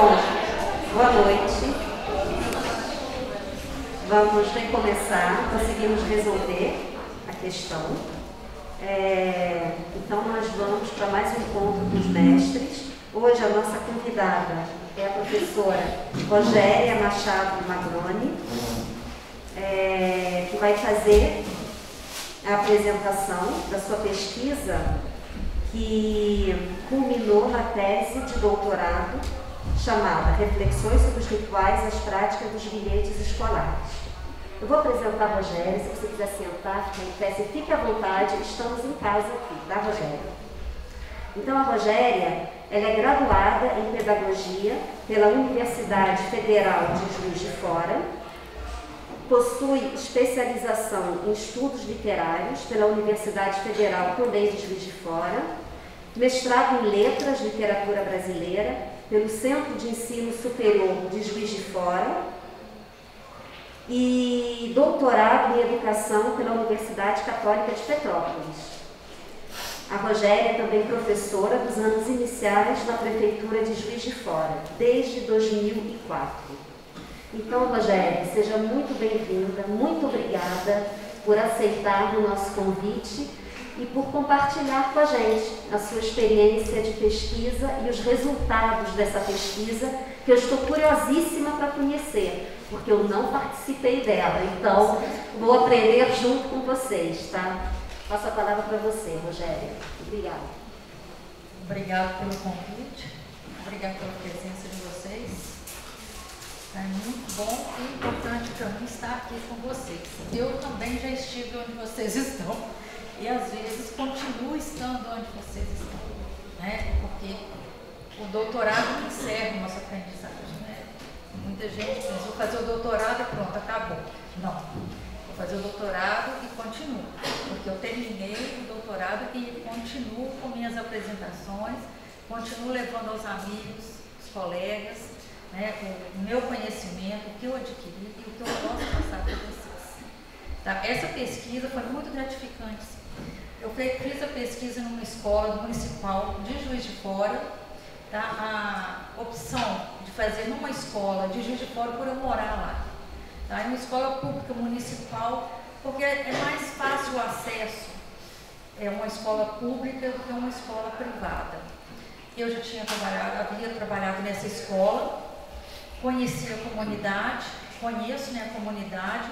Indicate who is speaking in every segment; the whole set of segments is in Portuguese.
Speaker 1: Bom, boa noite. Vamos recomeçar, conseguimos resolver a questão. Então, nós vamos para mais um encontro dos mestres. Hoje, a nossa convidada é a professora Rogéria Machado Magroni, que vai fazer a apresentação da sua pesquisa, que culminou na tese de doutorado chamada Reflexões sobre os Rituais e as Práticas dos Bilhetes Escolares. Eu vou apresentar a Rogéria, se você quiser sentar, ficar em pé, você fique à vontade, estamos em casa aqui, tá, Rogéria? Então, a Rogéria, ela é graduada em Pedagogia pela Universidade Federal de Juiz de Fora, possui especialização em Estudos Literários pela Universidade Federal também de Juiz de Fora, mestrado em Letras, Literatura Brasileira, pelo Centro de Ensino Superior de Juiz de Fora e doutorado em Educação pela Universidade Católica de Petrópolis. A Rogéria é também professora dos anos iniciais na Prefeitura de Juiz de Fora, desde 2004. Então, Rogéria, seja muito bem-vinda, muito obrigada por aceitar o nosso convite e por compartilhar com a gente a sua experiência de pesquisa e os resultados dessa pesquisa, que eu estou curiosíssima para conhecer, porque eu não participei dela, então vou aprender junto com vocês, tá? Passo a palavra para você, Rogéria. Obrigada.
Speaker 2: Obrigada pelo convite, obrigada pela presença de vocês. É muito bom e importante para mim estar aqui com vocês. Eu também já estive onde vocês estão e às vezes continuo estando onde vocês estão, né? Porque o doutorado não encerra o nosso aprendizagem, né? Muita gente pensa, vou fazer o doutorado e pronto, acabou. Não, vou fazer o doutorado e continuo, porque eu terminei o doutorado e continuo com minhas apresentações, continuo levando aos amigos, os colegas, né, o meu conhecimento, o que eu adquiri e o que eu posso passar para vocês. Tá? Essa pesquisa foi muito gratificante. Eu fiz a pesquisa numa escola municipal de Juiz de Fora. Tá? A opção de fazer numa escola de Juiz de Fora por eu morar lá. Tá? É uma escola pública municipal, porque é mais fácil o acesso. É uma escola pública do que uma escola privada. Eu já havia trabalhado nessa escola. Conheci a comunidade, conheço, né, a comunidade,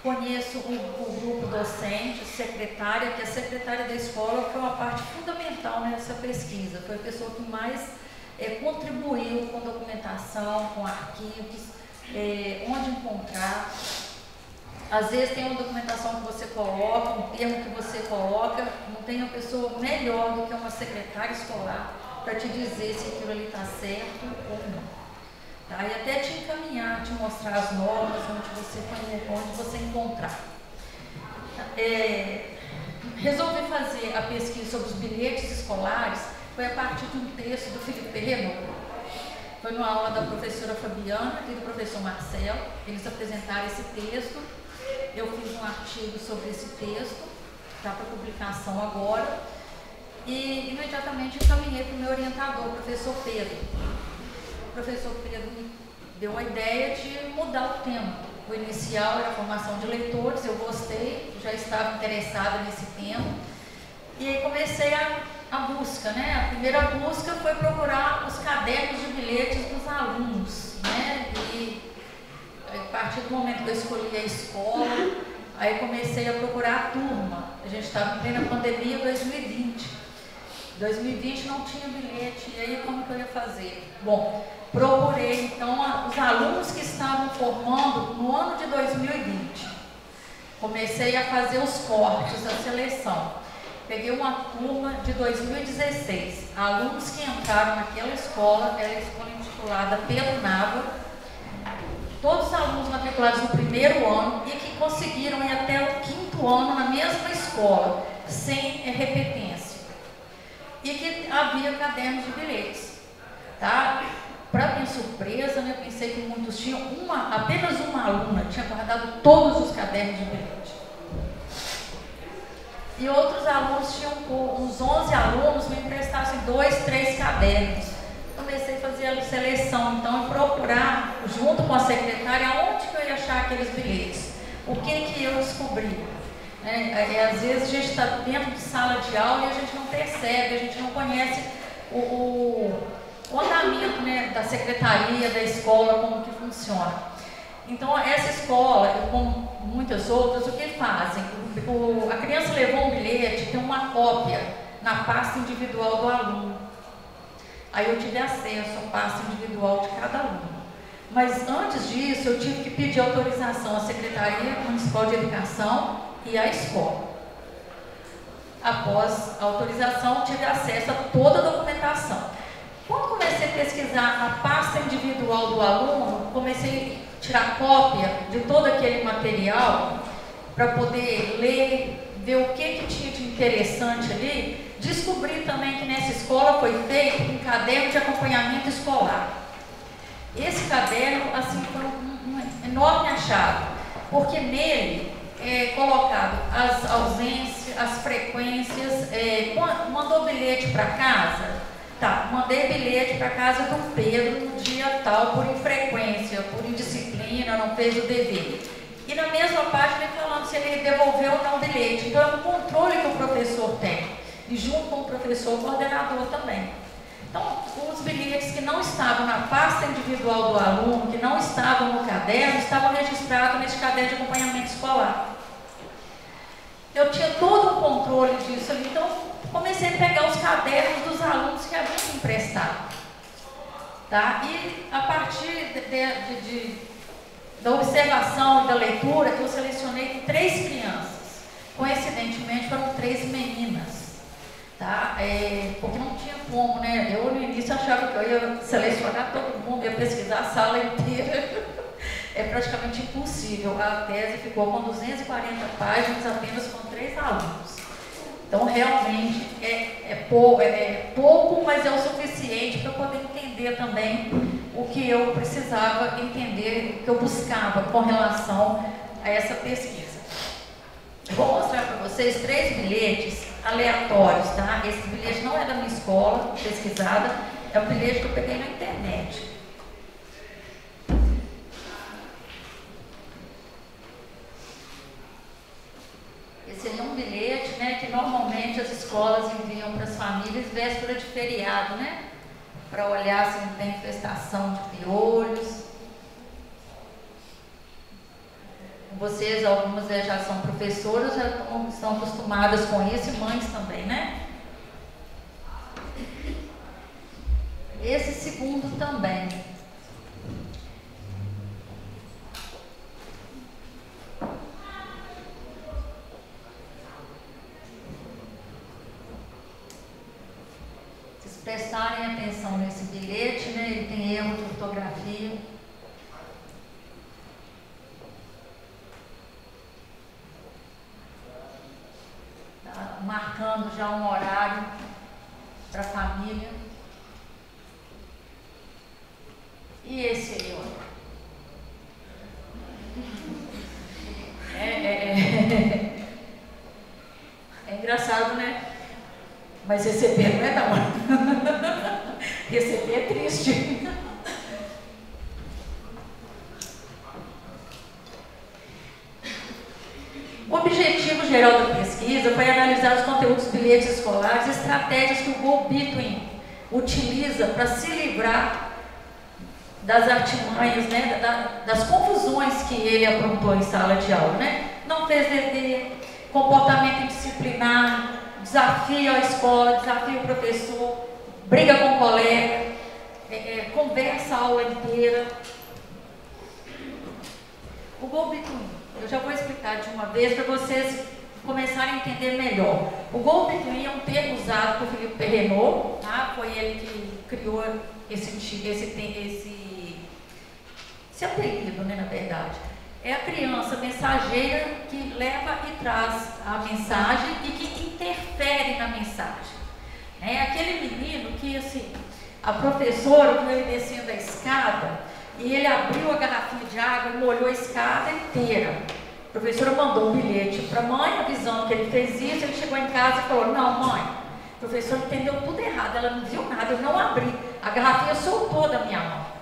Speaker 2: conheço o grupo docente, secretária, que a secretária da escola foi uma parte fundamental nessa pesquisa, foi a pessoa que mais contribuiu com documentação, com arquivos, onde encontrar. Às vezes tem uma documentação que você coloca, um termo que você coloca, não tem uma pessoa melhor do que uma secretária escolar para te dizer se aquilo ali está certo ou não. Tá? E até te encaminhar, te mostrar as normas, onde você encontrar. Resolvi fazer a pesquisa sobre os bilhetes escolares, foi a partir de um texto do Felipe Renault. Foi numa aula da professora Fabiana e do professor Marcelo, eles apresentaram esse texto, eu fiz um artigo sobre esse texto, está para publicação agora, e imediatamente encaminhei para o meu orientador, o professor Pedro. O professor Pedro me deu a ideia de mudar o tema. O inicial era a formação de leitores, eu gostei, já estava interessada nesse tema. E aí comecei a busca, né? A primeira busca foi procurar os cadernos de bilhetes dos alunos, né? E a partir do momento que eu escolhi a escola, aí comecei a procurar a turma. A gente estava em plena pandemia, 2020. 2020 não tinha bilhete, e aí como que eu ia fazer? Bom, procurei então os alunos que estavam formando no ano de 2020. Comecei a fazer os cortes, a seleção. Peguei uma turma de 2016, alunos que entraram naquela escola, era a escola intitulada Pedro Nava, todos os alunos matriculados no primeiro ano e que conseguiram ir até o 5º ano na mesma escola, sem repetência. E que havia cadernos de bilhetes, tá? Para minha surpresa, né, eu pensei que muitos tinham apenas uma aluna tinha guardado todos os cadernos de bilhete. E outros alunos tinham, uns 11 alunos me emprestassem 2, 3 cadernos. Comecei a fazer a seleção, então, procurar, junto com a secretária, onde que eu ia achar aqueles bilhetes. O que eu descobri? Às vezes a gente está dentro de sala de aula e a gente não percebe, a gente não conhece o andamento, né, da secretaria, da escola, como que funciona. Então, essa escola, como muitas outras, o que fazem? A criança levou um bilhete, tem uma cópia na pasta individual do aluno. Aí eu tive acesso à pasta individual de cada aluno. Mas antes disso, eu tive que pedir autorização à Secretaria Municipal de Educação e à escola. Após a autorização, tive acesso a toda a documentação. Quando comecei a pesquisar a pasta individual do aluno, comecei a tirar cópia de todo aquele material para poder ler, ver o que tinha de interessante ali. Descobri também que nessa escola foi feito um caderno de acompanhamento escolar. Esse caderno, assim, foi um enorme achado, porque nele é colocado as ausências, as frequências, mandou bilhete para casa, tá, mandei bilhete para casa do Pedro no dia tal, por infrequência, por indisciplina, não fez o dever. E na mesma página falando se ele devolveu ou não o bilhete. Então é um controle que o professor tem, e junto com o professor, o coordenador também. Então, os bilhetes que não estavam na pasta individual do aluno, que não estavam no caderno, estavam registrados nesse caderno de acompanhamento escolar. Eu tinha todo um controle disso ali, então comecei a pegar os cadernos dos alunos que haviam me emprestado. Tá? E a partir da observação e da leitura, eu selecionei 3 crianças. Coincidentemente, foram 3 meninas. Tá? Porque não tinha como, né? Eu no início achava que eu ia selecionar todo mundo, ia pesquisar a sala inteira. É praticamente impossível. A tese ficou com 240 páginas apenas com 3 alunos. Então, realmente, é pouco, mas é o suficiente para poder entender também o que eu precisava entender, o que eu buscava com relação a essa pesquisa. Vou mostrar para vocês 3 bilhetes aleatórios, tá? Esse bilhete não é da minha escola pesquisada, é um bilhete que eu peguei na internet. Esse é um bilhete, né, que normalmente as escolas enviam para as famílias véspera de feriado, né? Para olhar se não tem infestação de piolhos. Vocês, algumas já são professoras, já estão acostumadas com isso, e mães também, né? Esse segundo também. Se prestarem atenção nesse bilhete, né? Ele tem erro de ortografia. Marcando já um horário para a família. E esse aí, olha. É engraçado, né? Mas receber não é não. Receber é triste. O objetivo geral da pesquisa foi analisar os conteúdos dos bilhetes escolares e estratégias que o Go Between utiliza para se livrar das artimanhas, né, das confusões que ele aprontou em sala de aula, né? Não fez dever, comportamento indisciplinar, desafio a escola, desafio o professor, briga com o colega, conversa a aula inteira. O Go Between, eu já vou explicar de uma vez para vocês começarem a entender melhor. O Go Between é um termo usado por Philippe Perrenot, tá? Foi ele que criou esse apelido, né, na verdade. É a criança mensageira que leva e traz a mensagem e que interfere na mensagem. É aquele menino que, assim, a professora viu ele descendo a escada e ele abriu a garrafinha de água e molhou a escada inteira. A professora mandou um bilhete para a mãe, avisando que ele fez isso. Ele chegou em casa e falou: não, mãe, a professora entendeu tudo errado, ela não viu nada, eu não abri, a garrafinha soltou da minha mão.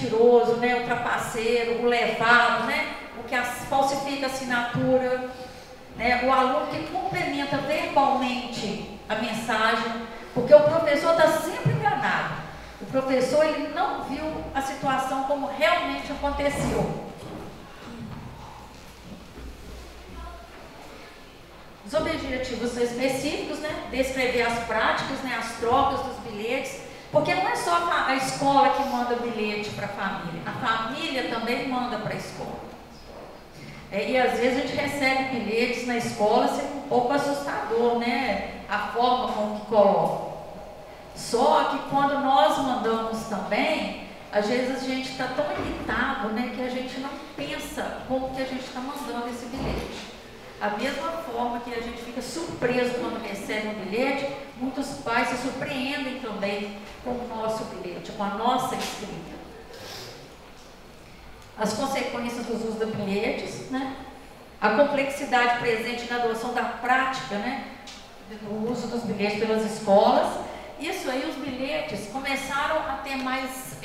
Speaker 2: mentiroso, né, o trapaceiro, o levado, né, o que falsifica a assinatura, né, o aluno que complementa verbalmente a mensagem, porque o professor está sempre enganado. O professor ele não viu a situação como realmente aconteceu. Os objetivos são específicos, né? Descrever as práticas, né? As trocas dos bilhetes, porque não é só a escola que manda bilhete para a família também manda para a escola. E às vezes a gente recebe bilhetes na escola, sendo um pouco assustador, né? A forma como que coloca. Só que quando nós mandamos também, às vezes a gente está tão irritado, né? Que a gente não pensa como que a gente está mandando esse bilhete. A mesma forma que a gente fica surpreso quando recebe um bilhete, muitos pais se surpreendem também com o nosso bilhete, com a nossa escrita. As consequências dos usos de bilhetes, né? A complexidade presente na adoção da prática, né? Do uso dos bilhetes pelas escolas. Isso aí, os bilhetes começaram a ter mais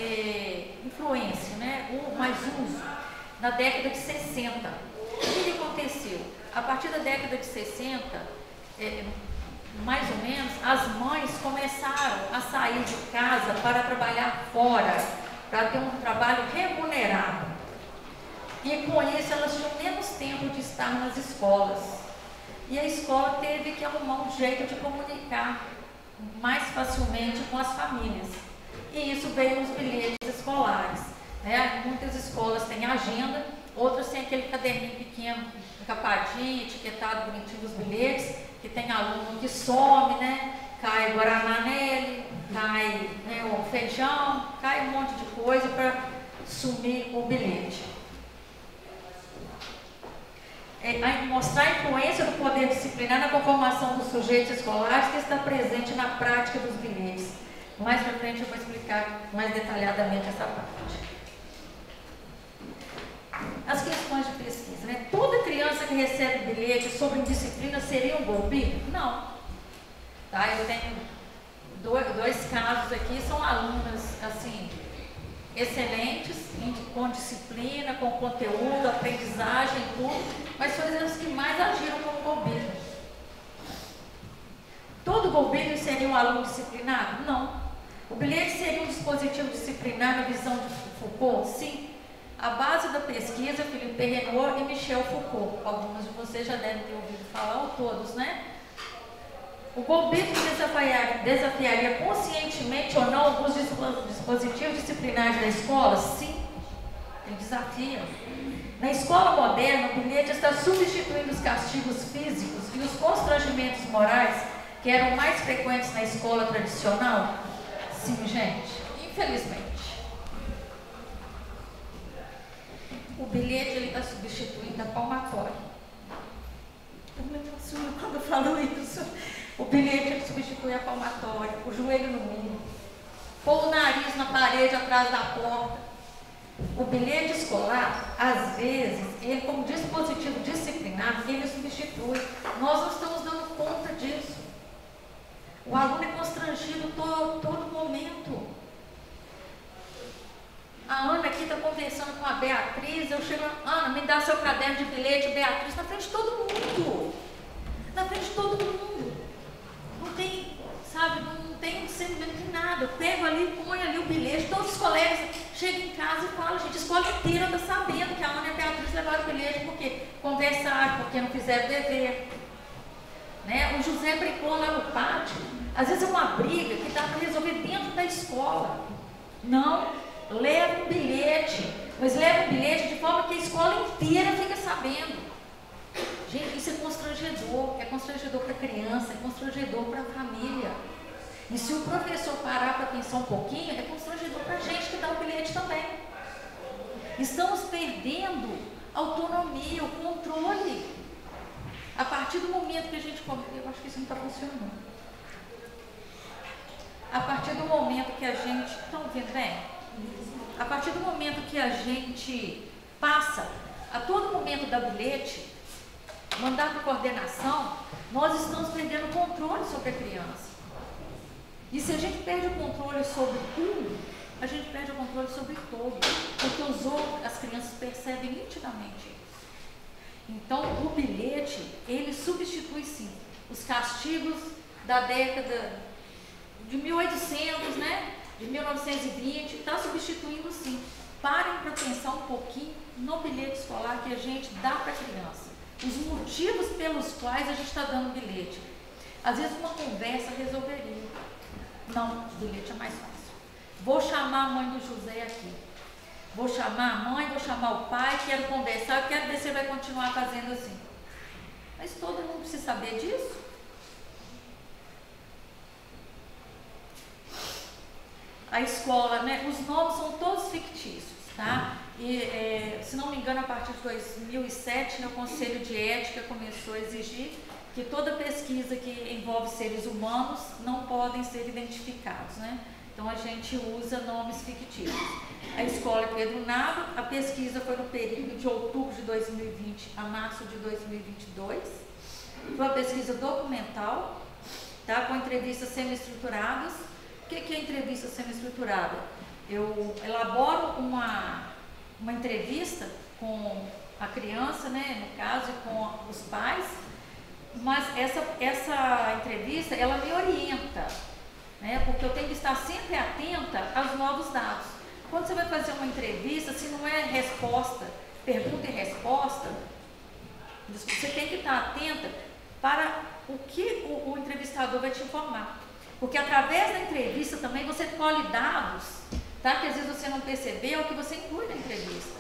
Speaker 2: influência, né? Mais uso na década de 60. O que aconteceu? A partir da década de 60, mais ou menos, as mães começaram a sair de casa para trabalhar fora, para ter um trabalho remunerado. E com isso elas tinham menos tempo de estar nas escolas. E a escola teve que arrumar um jeito de comunicar mais facilmente com as famílias. E isso veio nos bilhetes escolares, né? Muitas escolas têm agenda, outras têm aquele caderninho pequeno, encapadinho, etiquetado bonitinho dos bilhetes, que tem aluno que some, né? Cai guaraná nele, cai, né, o feijão, cai um monte de coisa para sumir o bilhete. Mostrar a influência do poder disciplinar na conformação dos sujeitos escolares que está presente na prática dos bilhetes. Mais para frente eu vou explicar mais detalhadamente essa parte. As questões de pesquisa, né? Toda criança que recebe bilhete sobre indisciplina seria um golpe? Não. Tá? Eu tenho dois casos aqui, são alunas, assim, excelentes, com disciplina, com conteúdo, aprendizagem, tudo, mas foram as que mais agiram como golpismo. Todo golpismo seria um aluno disciplinado? Não. O bilhete seria um dispositivo disciplinar na visão de Foucault? Sim. A base da pesquisa, Philippe Renaud e Michel Foucault. Alguns de vocês já devem ter ouvido falar, ou todos, né? O golpismo desafiaria conscientemente ou não alguns dispositivos disciplinares da escola? Sim, ele desafia. Na escola moderna, o bilhete está substituindo os castigos físicos e os constrangimentos morais que eram mais frequentes na escola tradicional? Sim, gente, infelizmente. O bilhete ele está substituindo a palmatória. Eu me emociono quando eu falo isso. O bilhete ele substitui a palmatória, o joelho no milho, pôr o nariz na parede atrás da porta. O bilhete escolar, às vezes, ele como dispositivo disciplinar, ele substitui. Nós não estamos dando conta disso. O aluno é constrangido todo momento. A Ana aqui está conversando com a Beatriz, eu chego, Ana, me dá seu caderno de bilhete, Beatriz, na frente de todo mundo. Na frente de todo mundo. Não tem, sabe, não tem discernimento de nada. Eu pego ali, ponho ali o bilhete, todos os colegas chegam em casa e falam, gente, a escola inteira está sabendo que a Ana e a Beatriz levaram o bilhete, porque conversaram, porque não fizeram dever. Né? O José brincou lá no pátio, às vezes é uma briga que dá para resolver dentro da escola. Não. Leva um bilhete, mas leva um bilhete de forma que a escola inteira fica sabendo. Gente, isso é constrangedor para a criança, é constrangedor para a família. E se o professor parar para pensar um pouquinho, é constrangedor para a gente que dá o bilhete também. Estamos perdendo a autonomia, o controle. A partir do momento que a gente... Eu acho que isso não está funcionando. A partir do momento que a gente... Estão vendo bem? A partir do momento que a gente passa a todo momento da bilhete, mandar para coordenação, nós estamos perdendo o controle sobre a criança. E se a gente perde o controle sobre tudo, a gente perde o controle sobre todo, porque as crianças percebem nitidamente isso. Então, o bilhete, ele substitui sim os castigos da década de 1800, né? De 1920, está substituindo sim. Parem para pensar um pouquinho no bilhete escolar que a gente dá para a criança. Os motivos pelos quais a gente está dando bilhete. Às vezes uma conversa resolveria. Não, o bilhete é mais fácil. Vou chamar a mãe do José aqui. Vou chamar a mãe, vou chamar o pai, quero conversar, eu quero ver se ele vai continuar fazendo assim. Mas todo mundo precisa saber disso. A escola, né? Os nomes são todos fictícios, tá? E, se não me engano, a partir de 2007, né, o Conselho de Ética começou a exigir que toda pesquisa que envolve seres humanos não podem ser identificados, né? Então, a gente usa nomes fictícios. A escola é Pedro Nava, a pesquisa foi no período de outubro de 2020 a março de 2022. Foi uma pesquisa documental, tá? Com entrevistas semi-estruturadas. O que é entrevista semi-estruturada? Eu elaboro uma entrevista com a criança, né, no caso, e com os pais, mas essa entrevista, ela me orienta, né, porque eu tenho que estar sempre atenta aos novos dados. Quando você vai fazer uma entrevista, se não é resposta, pergunta e resposta, você tem que estar atenta para o que o entrevistador vai te informar. Porque através da entrevista também você colhe dados, tá? Que às vezes você não percebeu, que você inclui na entrevista.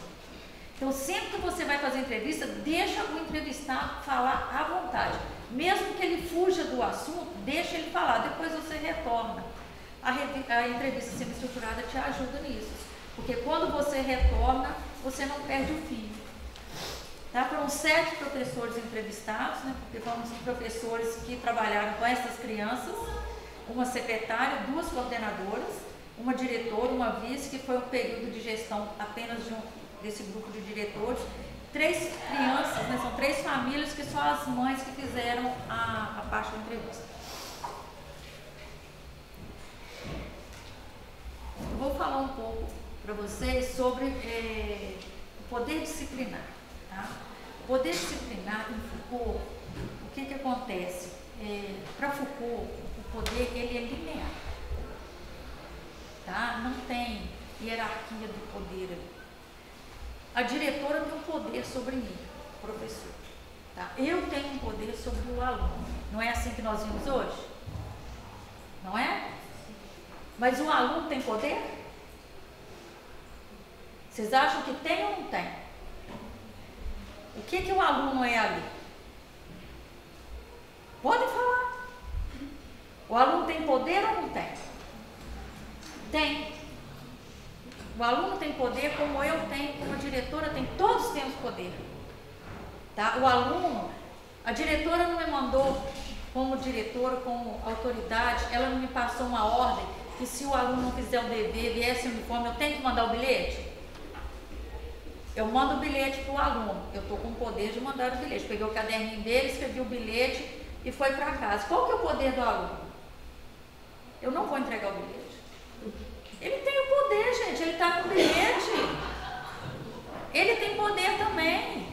Speaker 2: Então, sempre que você vai fazer entrevista, deixa o entrevistado falar à vontade. Mesmo que ele fuja do assunto, deixa ele falar, depois você retorna. A entrevista semi-estruturada te ajuda nisso. Porque quando você retorna, você não perde o fio. Tá? Foram 7 professores entrevistados, né? Porque foram professores que trabalharam com essas crianças, uma secretária, 2 coordenadoras, uma diretora, uma vice, que foi um período de gestão apenas desse grupo de diretores, 3 crianças, né? São 3 famílias que são as mães que fizeram a parte da entrevista. Eu vou falar um pouco para vocês sobre o poder disciplinar. Tá? O poder disciplinar em Foucault, o que acontece? Para Foucault, o poder ele é linear. Tá? Não tem hierarquia do poder ali. A diretora tem um poder sobre mim, professor. Tá? Eu tenho um poder sobre o aluno. Não é assim que nós vimos hoje? Não é? Mas o aluno tem poder? Vocês acham que tem ou não tem? O que o aluno é ali? Podem falar. O aluno tem poder ou não tem? Tem. O aluno tem poder como eu tenho, como a diretora tem, todos temos poder. Tá? O aluno, a diretora não me mandou como diretora, como autoridade, ela não me passou uma ordem que se o aluno não fizer o dever, viesse o uniforme, eu tenho que mandar o bilhete? Eu mando o bilhete para o aluno, eu estou com o poder de mandar o bilhete. Peguei o caderninho dele, escrevi o bilhete e foi para casa. Qual que é o poder do aluno? Eu não vou entregar o bilhete. Ele tem o poder, gente, ele está com o bilhete. Ele tem poder também.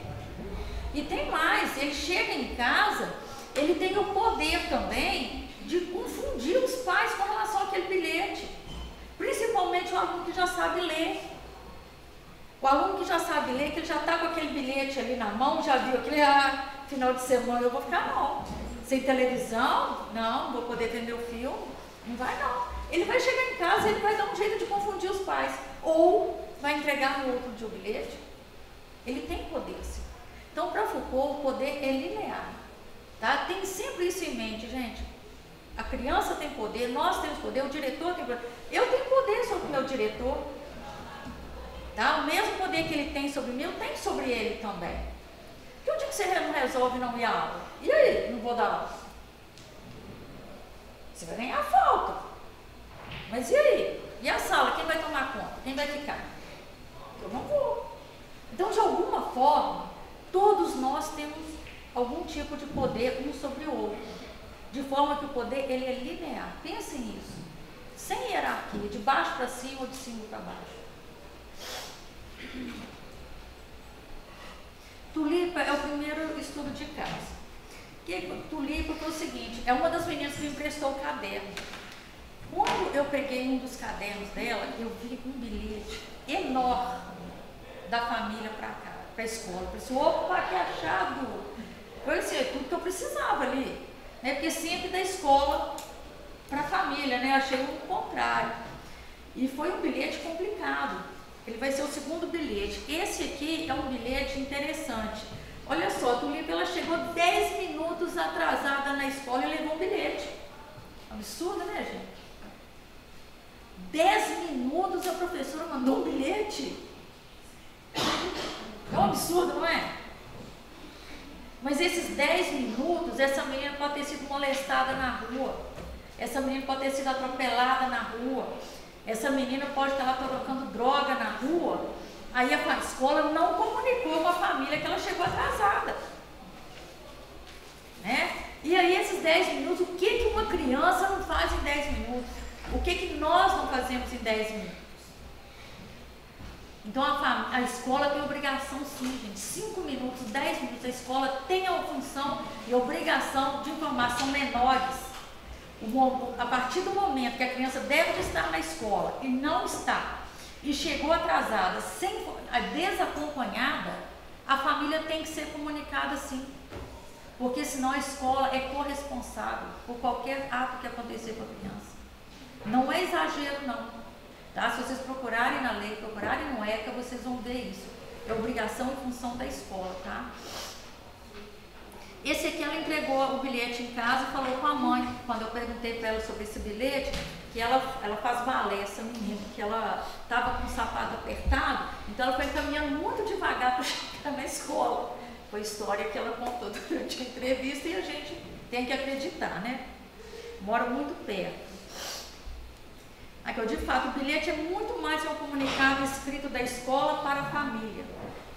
Speaker 2: E tem mais, ele chega em casa, ele tem o poder também de confundir os pais com relação àquele bilhete. Principalmente o aluno que já sabe ler. O aluno que já sabe ler, que ele já está com aquele bilhete ali na mão, já viu aquele, final de semana eu vou ficar não. Sem televisão, não vou poder ver meu filme, não vai não. Ele vai chegar em casa e ele vai dar um jeito de confundir os pais. Ou vai entregar no outro dia o bilhete. Ele tem poder, sim. Então, para Foucault, o poder é linear. Tá? Tem sempre isso em mente, gente. A criança tem poder, nós temos poder, o diretor tem poder. Eu tenho poder sobre o meu diretor. Tá? O mesmo poder que ele tem sobre mim, eu tenho sobre ele também. Que o dia que você não resolve não ir à aula? E aí? Não vou dar aula? Você vai ganhar falta. Mas e aí? E a sala? Quem vai tomar conta? Quem vai ficar? Eu não vou. Então, de alguma forma, todos nós temos algum tipo de poder um sobre o outro. De forma que o poder ele é linear. Pensem nisso. sem hierarquia, de baixo para cima ou de cima para baixo. Tulipa é o primeiro estudo de casa. Tulipa foi o seguinte, é uma das meninas que me emprestou o caderno. Quando eu peguei um dos cadernos dela, eu vi um bilhete enorme da família para cá, para a escola. Eu pensei, opa, que achado! Foi assim, tudo que eu precisava ali, né? Porque sempre da escola para a família, né? Achei o contrário. E foi um bilhete complicado. Ele vai ser o segundo bilhete. Esse aqui é um bilhete interessante. Olha só, a Tulipa, ela chegou 10 minutos atrasada na escola e levou um bilhete. Absurdo, né, gente? 10 minutos a professora mandou um bilhete. É um absurdo, não é? Mas esses 10 minutos, essa menina pode ter sido molestada na rua. Essa menina pode ter sido atropelada na rua. Essa menina pode estar lá trocando droga na rua. Aí a escola não comunicou com a família que ela chegou atrasada. Né? E aí esses 10 minutos, o que uma criança não faz em 10 minutos? O que nós não fazemos em 10 minutos? Então a escola tem obrigação sim, gente. 5 minutos, 10 minutos, a escola tem a função e obrigação de informar, são menores. A partir do momento que a criança deve estar na escola e não está, e chegou atrasada, desacompanhada, a família tem que ser comunicada sim. Porque senão a escola é corresponsável por qualquer ato que acontecer com a criança. Não é exagero não. Tá? Se vocês procurarem na lei, procurarem no ECA, vocês vão ver isso. É obrigação e função da escola, tá? Esse aqui ela entregou o bilhete em casa e falou com a mãe, quando eu perguntei para ela sobre esse bilhete, que ela faz balé, essa menina, que ela estava com o sapato apertado, então ela foi caminhando muito devagar para chegar na escola. Foi a história que ela contou durante a entrevista e a gente tem que acreditar, né? Mora muito perto. Aqui, de fato, o bilhete é muito mais um comunicado escrito da escola para a família,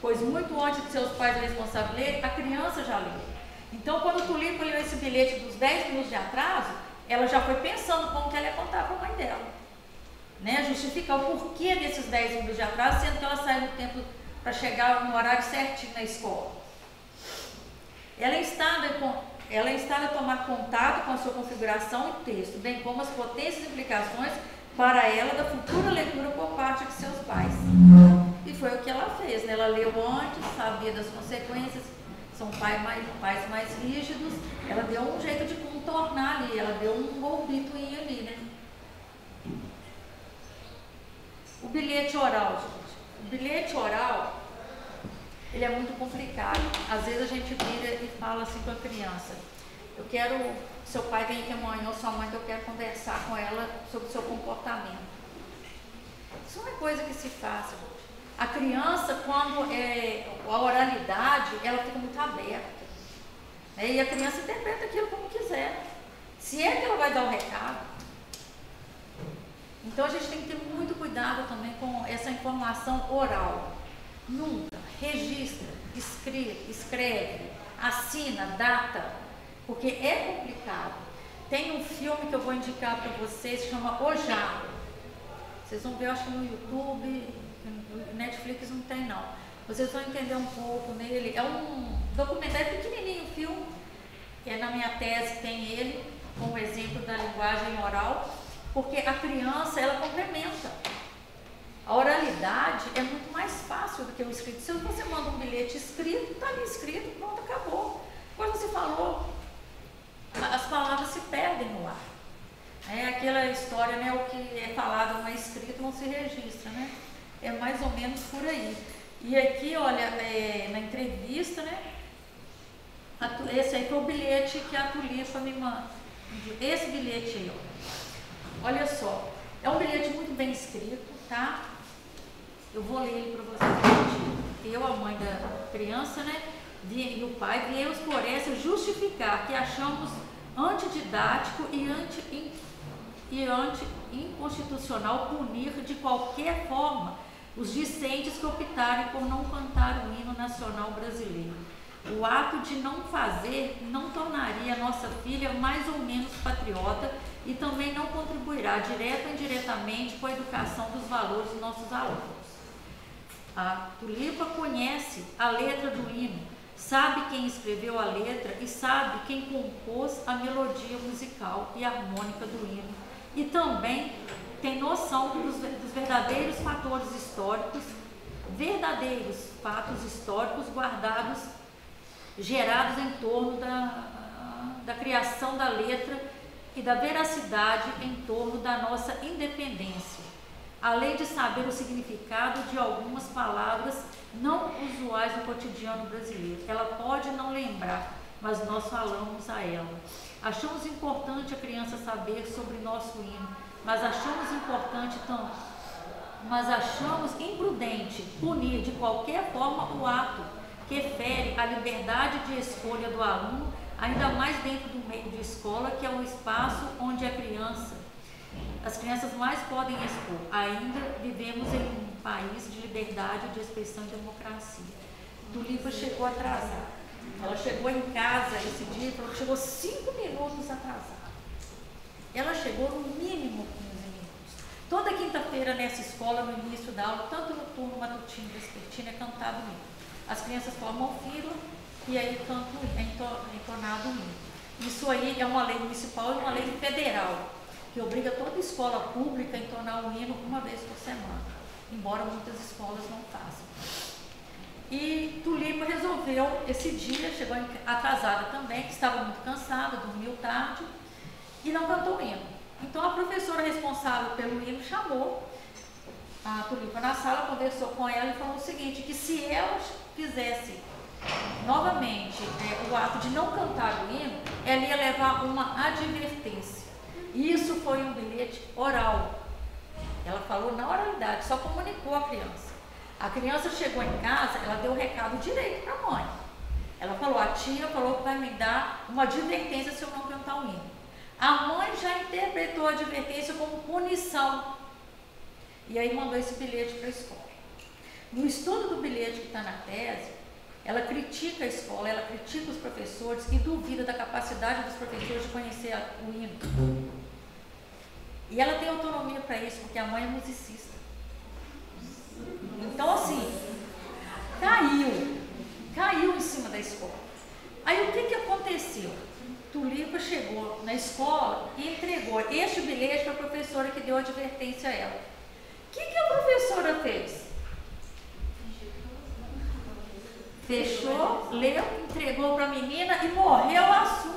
Speaker 2: pois muito antes de seus pais responsáveis lerem, a criança já leu. Então, quando o Tulipa leu esse bilhete dos 10 minutos de atraso, ela já foi pensando como que ela ia contar para a mãe dela. Né? Justificar o porquê desses 10 minutos de atraso, sendo que ela saiu no tempo para chegar no horário certinho na escola. Ela é instada a tomar contato com a sua configuração e texto, bem como as potentes implicações para ela da futura leitura por parte de seus pais. E foi o que ela fez, né? Ela leu antes, sabia das consequências, são pais mais rígidos, ela deu um jeito de contornar ali, ela deu um golpitoinho ali, né? O bilhete oral, gente. O bilhete oral, ele é muito complicado. Às vezes a gente vira e fala assim com a criança, eu quero, seu pai vem aqui amanhã ou sua mãe, que eu quero conversar com ela sobre o seu comportamento. Isso não é coisa que se faça, gente. A criança, quando a oralidade, ela fica muito aberta. Né? E a criança interpreta aquilo como quiser. Se é que ela vai dar o recado. Então a gente tem que ter muito cuidado também com essa informação oral. Nunca registra, escreve, assina, data, porque é complicado. Tem um filme que eu vou indicar para vocês, que chama O Jarro. Vocês vão ver, eu acho que no YouTube, Netflix não tem não. Vocês vão entender um pouco nele. É um documentário pequenininho, um filme, que na minha tese tem ele, como exemplo da linguagem oral, porque a criança, ela complementa. A oralidade é muito mais fácil do que o escrito. Se você manda um bilhete escrito, está ali escrito, pronto, acabou. Quando você falou, as palavras se perdem no ar. É aquela história, né, o que é falado não é escrito, não se registra, né? É mais ou menos por aí. E aqui, olha, na entrevista, né, esse aí foi o bilhete que a Tulipa me mandou. Esse bilhete aí, ó. Olha só, é um bilhete muito bem escrito, tá? Eu vou ler ele para vocês. Eu, a mãe da criança, né, e o pai, viemos por essa justificar que achamos antididático e anti-inconstitucional punir de qualquer forma os discentes que optarem por não cantar o hino nacional brasileiro. O ato de não fazer não tornaria a nossa filha mais ou menos patriota e também não contribuirá direta ou indiretamente com a educação dos valores dos nossos alunos. A Tulipa conhece a letra do hino, sabe quem escreveu a letra e sabe quem compôs a melodia musical e harmônica do hino. E também tem noção dos verdadeiros fatores históricos, verdadeiros fatos históricos guardados, gerados em torno da criação da letra e da veracidade em torno da nossa independência, além de saber o significado de algumas palavras não usuais no cotidiano brasileiro. Ela pode não lembrar, mas nós falamos a ela. Achamos importante a criança saber sobre nosso hino, mas achamos imprudente punir de qualquer forma o ato que fere a liberdade de escolha do aluno, ainda mais dentro do meio de escola, que é um espaço onde as crianças mais podem expor. Ainda vivemos em um país de liberdade de expressão e democracia. Tulipa chegou atrasada. Ela chegou em casa esse dia e falou que chegou 5 minutos atrasada. Ela chegou no mínimo 15 minutos. Toda quinta-feira nessa escola, no início da aula, tanto no turno matutino e vespertino, é cantado o hino. As crianças formam fila e aí é entonado o hino. Isso aí é uma lei municipal e uma lei federal, que obriga toda escola pública a entonar o hino uma vez por semana, embora muitas escolas não façam. E Tulipa resolveu esse dia, chegou atrasada também, que estava muito cansada, dormiu tarde e não cantou o hino. Então a professora responsável pelo hino chamou a Tulipa na sala, conversou com ela e falou o seguinte, que se ela fizesse novamente o ato de não cantar o hino, ela ia levar uma advertência. Isso foi um bilhete oral. Ela falou na oralidade, só comunicou a criança. A criança chegou em casa, ela deu o recado direito para a mãe. Ela falou, a tia falou que vai me dar uma advertência se eu não cantar o hino. A mãe já interpretou a advertência como punição. E aí mandou esse bilhete para a escola. No estudo do bilhete que está na tese, ela critica a escola, ela critica os professores e duvida da capacidade dos professores de conhecer o hino. E ela tem autonomia para isso, porque a mãe é musicista. Então, assim, caiu em cima da escola. Aí, o que aconteceu? Tulipa chegou na escola e entregou este bilhete para a professora que deu advertência a ela. O que a professora fez? Fechou, leu, entregou para a menina e morreu o assunto.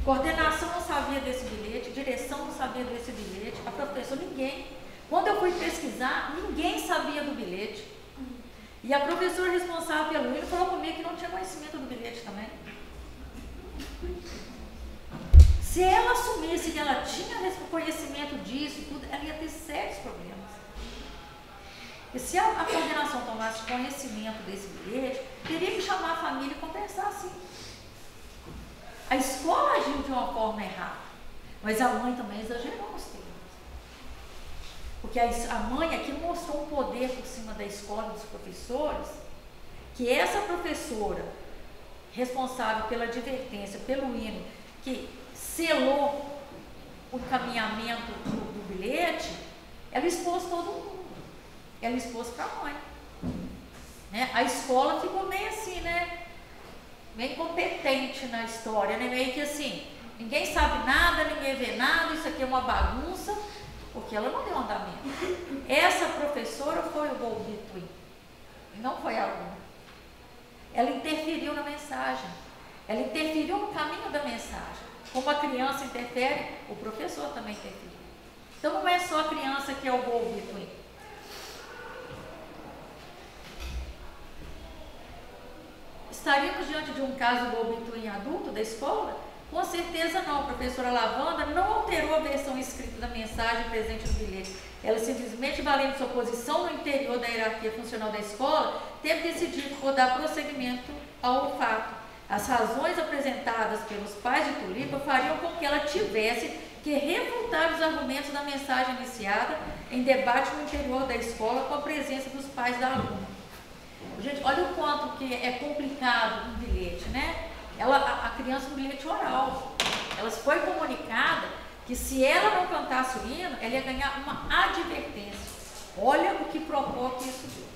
Speaker 2: Coordenação não sabia desse bilhete, direção não sabia desse bilhete, a professora, ninguém. Quando eu fui pesquisar, ninguém sabia do bilhete. E a professora responsável pelo hino falou comigo que não tinha conhecimento do bilhete também. Se ela assumisse que ela tinha conhecimento disso, tudo, ela ia ter sérios problemas. E se a coordenação tomasse conhecimento desse bilhete, teria que chamar a família e conversar assim. A escola agiu de uma forma errada, mas a mãe também exagerou nos termos. Porque a mãe aqui mostrou um poder por cima da escola e dos professores, que essa professora, responsável pela advertência, pelo hino, que selou o encaminhamento do bilhete, ela expôs todo mundo. Ela expôs para a mãe. Né? A escola ficou meio assim, né? Meio competente na história, né? Meio que assim, ninguém sabe nada, ninguém vê nada, isso aqui é uma bagunça, porque ela não deu andamento. Essa professora foi o go-between, não foi a aluna. Ela interferiu na mensagem, ela interferiu no caminho da mensagem. Como a criança interfere, o professor também interfere. Então não é só a criança que é o go-between. Estaríamos diante de um caso go-between adulto da escola? Com certeza não. A professora Lavanda não alterou a versão escrita da mensagem presente no bilhete. Ela simplesmente, valendo sua posição no interior da hierarquia funcional da escola, teve decidido por dar prosseguimento ao fato. As razões apresentadas pelos pais de Tulipa fariam com que ela tivesse que refutar os argumentos da mensagem iniciada em debate no interior da escola com a presença dos pais da aluna. Gente, olha o quanto que é complicado um bilhete, né? A criança um bilhete oral. Ela foi comunicada que se ela não cantasse o hino, ela ia ganhar uma advertência. Olha o que propõe que isso deu.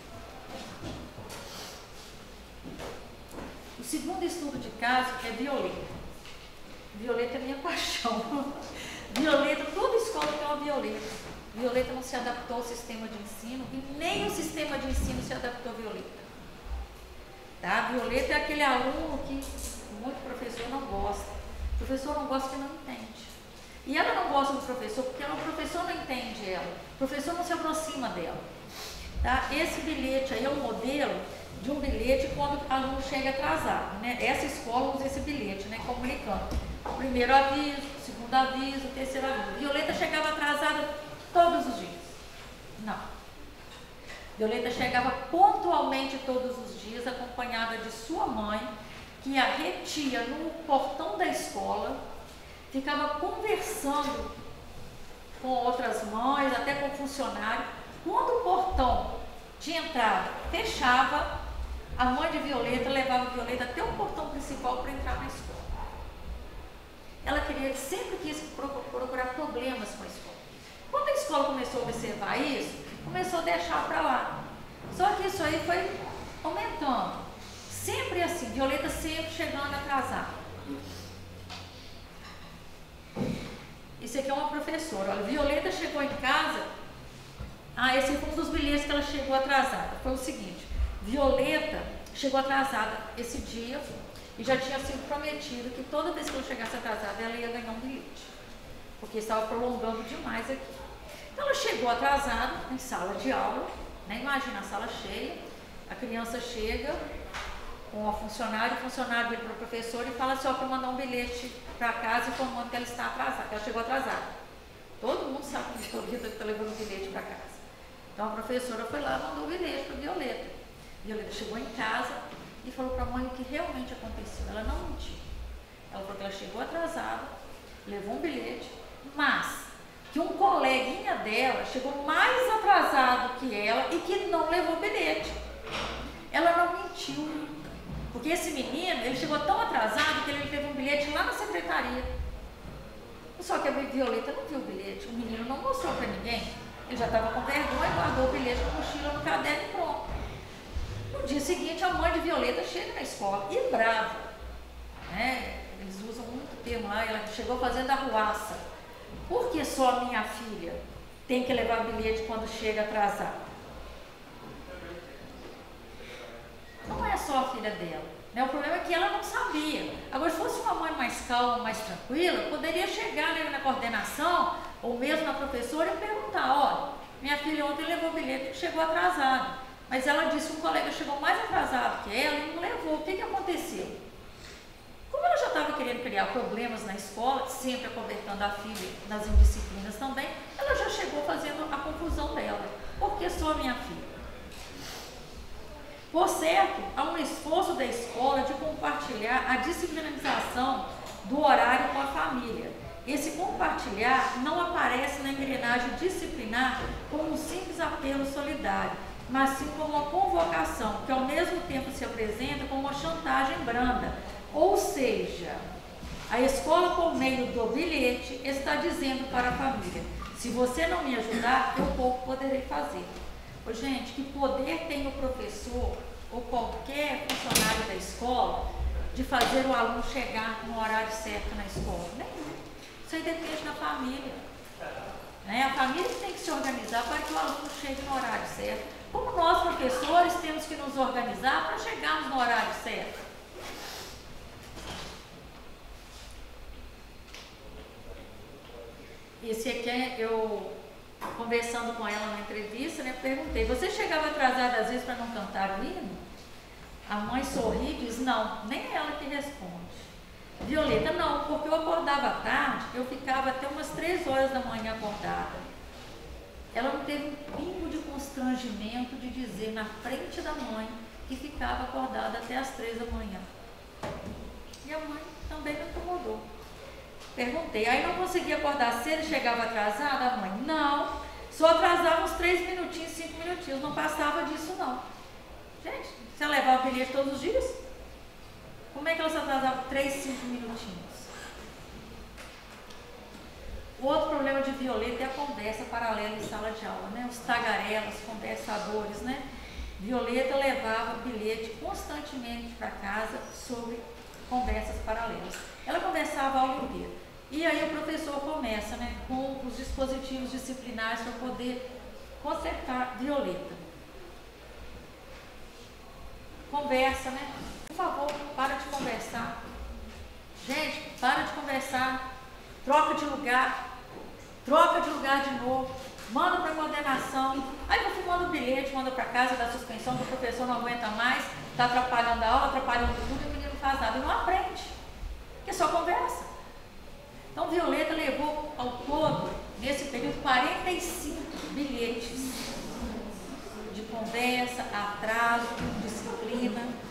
Speaker 2: O segundo estudo de caso é Violeta. Violeta é minha paixão. Violeta, toda escola tem uma Violeta. Violeta não se adaptou ao sistema de ensino e nem o sistema de ensino se adaptou a Violeta. Tá? Violeta é aquele aluno que muito professor não gosta. O professor não gosta porque não entende. E ela não gosta do professor porque o professor não entende ela. O professor não se aproxima dela. Tá? Esse bilhete aí é um modelo de um bilhete quando o aluno chega atrasado. Né? Essa escola usa esse bilhete, né, comunicando. Primeiro aviso, segundo aviso, terceiro aviso. Violeta chegava atrasada todos os dias. Não. Violeta chegava pontualmente todos os dias, acompanhada de sua mãe, que a retia no portão da escola, ficava conversando com outras mães, até com funcionário. Quando o portão de entrada fechava, a mãe de Violeta levava Violeta até o portão principal para entrar na escola. Ela sempre quis procurar problemas com a escola. Quando a escola começou a observar isso, começou a deixar para lá. Só que isso aí foi aumentando. Sempre assim, Violeta sempre chegando atrasada. Isso aqui é uma professora. Olha, Violeta chegou em casa. Esse foi um dos bilhetes que ela chegou atrasada. Foi o seguinte: Violeta chegou atrasada esse dia e já tinha sido prometido que toda vez que ela chegasse atrasada, ela ia ganhar um bilhete, porque estava prolongando demais aqui. Então ela chegou atrasada em sala de aula, né? Imagina a sala cheia, a criança chega com a funcionária, o funcionário vira para o professor e fala assim: ó, para mandar um bilhete para casa informando que ela está atrasada, que ela chegou atrasada. Todo mundo sabe que Violeta está levando um bilhete para casa. Então a professora foi lá e mandou o bilhete para Violeta. Violeta chegou em casa e falou para a mãe o que realmente aconteceu. Ela não mentiu. Ela falou que ela chegou atrasada, levou um bilhete, mas que um coleguinha dela chegou mais atrasado que ela e que não levou bilhete. Ela não mentiu, porque esse menino, ele chegou tão atrasado que ele teve um bilhete lá na secretaria. Só que a Violeta não viu o bilhete, o menino não mostrou para ninguém. Ele já estava com vergonha, guardou o bilhete na mochila, no caderno e pronto. No dia seguinte, a mãe de Violeta chega na escola e brava, né? Eles usam muito o termo lá, ela chegou fazendo arruaça. Por que só a minha filha tem que levar bilhete quando chega atrasada? Não é só a filha dela, né? O problema é que ela não sabia. Agora, se fosse uma mãe mais calma, mais tranquila, poderia chegar, né, na coordenação ou mesmo na professora e perguntar: olha, minha filha ontem levou bilhete, chegou atrasada, mas ela disse que um colega chegou mais atrasado que ela e não levou. O que aconteceu? Como ela já estava querendo criar problemas na escola, sempre acobertando a filha nas indisciplinas também, ela já chegou fazendo a confusão dela. Por que só a minha filha? Por certo, há um esforço da escola de compartilhar a disciplinarização do horário com a família. Esse compartilhar não aparece na engrenagem disciplinar como um simples apelo solidário, mas sim como uma convocação que ao mesmo tempo se apresenta como uma chantagem branda. Ou seja, a escola, por meio do bilhete, está dizendo para a família: se você não me ajudar, eu pouco poderei fazer. Ô, gente, que poder tem o professor ou qualquer funcionário da escola de fazer o aluno chegar no horário certo na escola? Nenhum. Isso aí depende da família. Né? A família tem que se organizar para que o aluno chegue no horário certo. Como nós, professores, temos que nos organizar para chegarmos no horário certo. Esse aqui eu, conversando com ela na entrevista, né, perguntei: você chegava atrasada às vezes para não cantar o hino? A mãe sorri e diz: não, nem é ela que responde. Violeta: não, porque eu acordava à tarde, eu ficava até umas 3 horas da manhã acordada. Ela não teve um pingo de constrangimento de dizer na frente da mãe que ficava acordada até as 3 da manhã. E a mãe também não incomodou. Perguntei: aí não conseguia acordar cedo e chegava atrasada? A mãe: não, só atrasava uns 3 minutinhos, 5 minutinhos, não passava disso não. Gente, você levava o bilhete todos os dias? Como é que ela se atrasava 3, 5 minutinhos? O outro problema de Violeta é a conversa paralela em sala de aula, né? Os tagarelas, conversadores, né? Violeta levava bilhete constantemente para casa sobre conversas paralelas. Ela conversava a aula inteira. E aí o professor começa, né, com os dispositivos disciplinares para poder consertar Violeta. Conversa, né? Por favor, para de conversar. Gente, para de conversar. Troca de lugar de novo, manda para coordenação. Aí você manda o bilhete, manda para casa da suspensão, que o professor não aguenta mais, está atrapalhando a aula, atrapalhando tudo, e o menino não faz nada, e não aprende, porque só conversa. Então, Violeta levou ao todo, nesse período, 45 bilhetes de conversa, atraso, disciplina.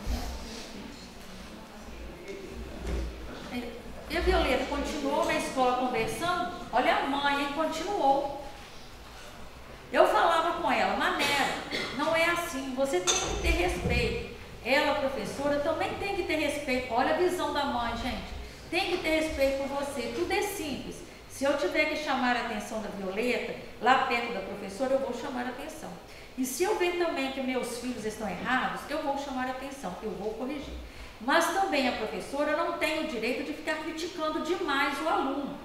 Speaker 2: E a Violeta continuou na escola conversando, olha a mãe, hein, continuou. Eu falava com ela, Manera, não é assim, você tem que ter respeito. Ela, professora, também tem que ter respeito. Olha a visão da mãe, gente. Tem que ter respeito por você, tudo é simples. Se eu tiver que chamar a atenção da Violeta, lá perto da professora, eu vou chamar a atenção. E se eu ver também que meus filhos estão errados, eu vou chamar a atenção, eu vou corrigir. Mas também a professora não tem o direito de ficar criticando demais o aluno,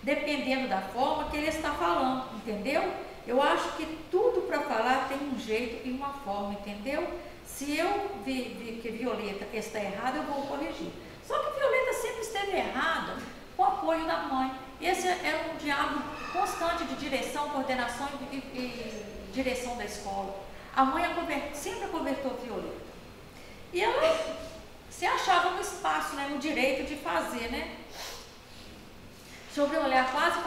Speaker 2: dependendo da forma que ele está falando, entendeu? Eu acho que tudo para falar tem um jeito e uma forma, entendeu? Se eu ver que Violeta está errada, eu vou corrigir. Só que Violeta sempre esteve errada com o apoio da mãe. Esse era um diálogo constante de direção, coordenação e direção da escola. A mãe sempre acobertou Violeta. E ela se achava no espaço, né, no direito de fazer, né? Sobre o olhar quase